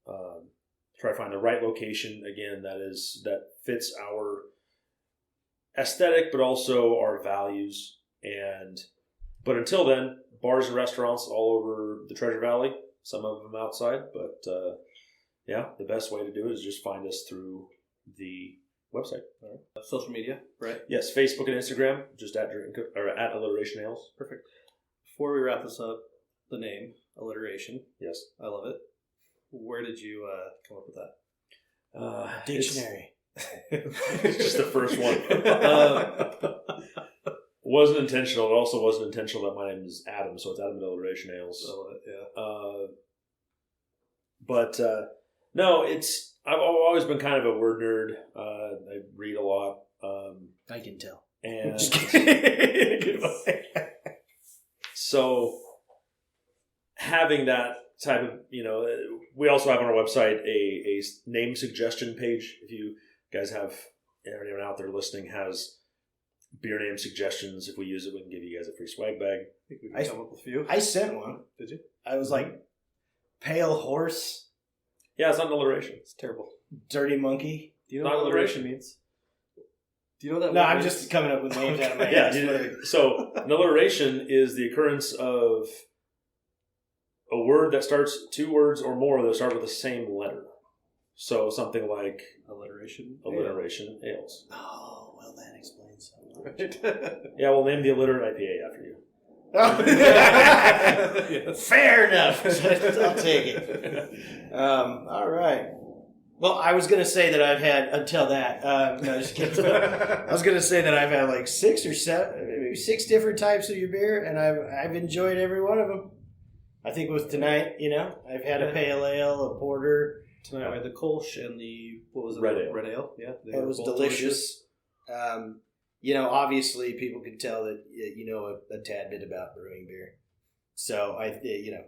the right location again that fits our aesthetic, but also our values. But until then, bars and restaurants all over the Treasure Valley, some of them outside. But the best way to do it is just find us through the website. All right. Social media, right? Yes, Facebook and Instagram, just at Alliteration Ales. Perfect. Before we wrap this up, the name, Alliteration. Yes. I love it. Where did you come up with that? Dictionary. It's just the first one. Wasn't intentional. It also wasn't intentional that my name is Adam, so it's Adam at Alliteration Ales. I love it, yeah. No, I've always been kind of a word nerd. I read a lot. I can tell. And Just kidding. so having that type of, we also have on our website a name suggestion page. If you guys have, anyone out there listening has beer name suggestions, if we use it, we can give you guys a free swag bag. I think we can come up with a few. I sent one. Did you? I was like, Pale Horse. Yeah, it's not an alliteration. It's terrible. Dirty Monkey. Do you know what alliteration means? Do you know that? No, I'm just coming up with names out of my Yeah, head. so an alliteration is the occurrence of a word that starts, two words or more that start with the same letter. So something like Alliteration Ales. Oh, well, that explains something. Right. Yeah, we'll name the illiterate IPA after you. Yes. Fair enough. I'll take it. All right. Well, I was going to say that I've had, until that, no, just kidding. I was going to say that I've had like 6 or 7, maybe 6 different types of your beer, and I've enjoyed every one of them. I think with tonight, I've had a pale ale, a porter. Tonight I had the Kolsch and the, what was it? Red ale. Red ale, yeah. It was delicious. Obviously people can tell that, a tad bit about brewing beer. So,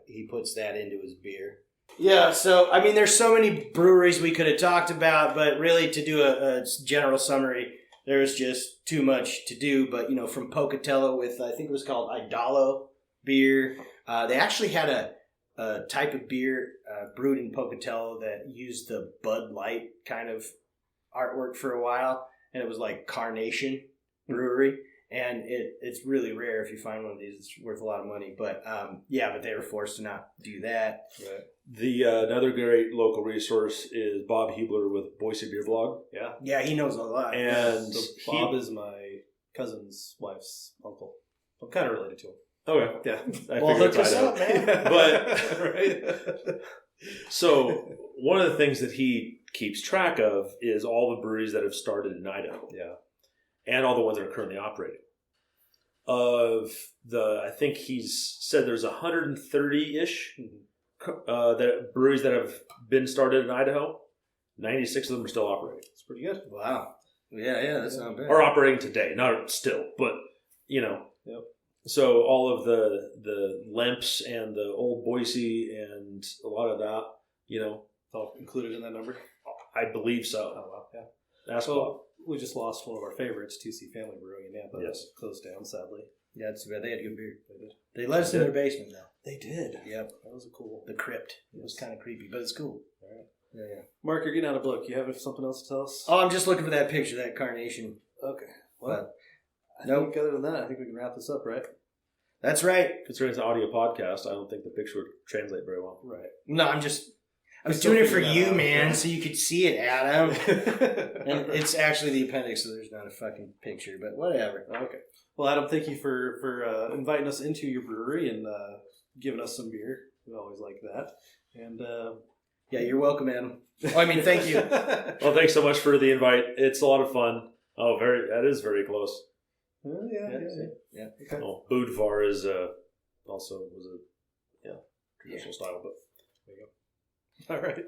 he puts that into his beer. Yeah, so, there's so many breweries we could have talked about, but really to do a general summary, there's just too much to do. But, from Pocatello with, I think it was called Idaho beer. They actually had a type of beer brewed in Pocatello that used the Bud Light kind of artwork for a while, and it was like Carnation Brewery, and it's really rare if you find one of these. It's worth a lot of money, but but they were forced to not do that. Right. The another great local resource is Bob Hubler with Boise Beer Blog. Yeah, he knows a lot. And so Bob is my cousin's wife's uncle. I'm kind of related to him. Okay. Yeah. Well, hook us up, man. But right. So one of the things that he keeps track of is all the breweries that have started in Idaho. Yeah. And all the ones that are currently operating. I think he's said there's 130-ish that breweries that have been started in Idaho. 96 of them are still operating. It's pretty good. Wow. Yeah, that's not bad. Are operating today, not still, but Yep. So all of the Lemps and the Old Boise and a lot of that, It's all included in that number? I believe so. Oh, wow. Yeah. That's Bob. We just lost one of our favorites, 2C Family Brewing in Nampa. Yes. Closed down, sadly. Yeah, it's bad. They had good beer. They did. They let us in their basement, though. They did. Yep. That was cool. The crypt. It was kind of creepy, but it's cool. All right. Yeah. Mark, you're getting out of book. You have something else to tell us? Oh, I'm just looking for that picture, that Carnation. Okay. Well, I nope. think other than that, I think we can wrap this up, right? That's right. Considering it's an audio podcast, I don't think the picture would translate very well. Right. No, I was doing it for you, man, so you could see it, Adam. And it's actually the appendix, so there's not a fucking picture, but whatever. Okay. Well, Adam, thank you for inviting us into your brewery and giving us some beer. We always like that. And yeah, you're welcome, Adam. Thank you. Well, thanks so much for the invite. It's a lot of fun. Oh, that is very close. Yeah. Okay. Well, Budvar is also was a traditional style, but there you go. All right.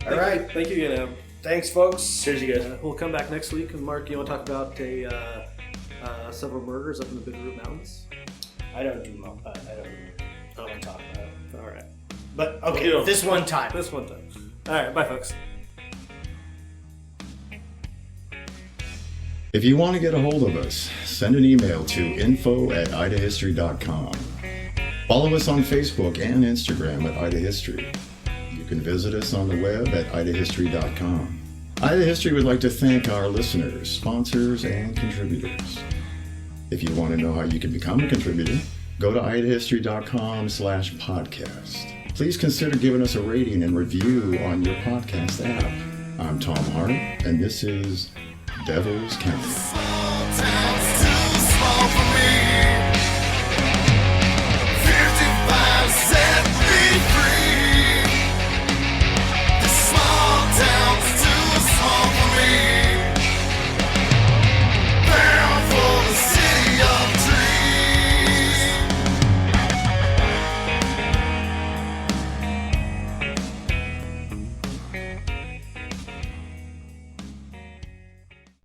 All right. Thank you again, Adam. Thanks, folks. Cheers, you guys. We'll come back next week. And Mark, you want to talk about several murders up in the Bitterroot Mountains? I don't want to talk about it. All right. But, okay, this one time. All right. Bye, folks. If you want to get a hold of us, send an email to info@IdaHistory.com. Follow us on Facebook and Instagram at IdaHistory. You can visit us on the web at IdaHistory.com. IdaHistory would like to thank our listeners, sponsors, and contributors. If you want to know how you can become a contributor, go to idahistory.com/podcast. Please consider giving us a rating and review on your podcast app. I'm Tom Hart, and this is Devil's County. Small town's too small for me.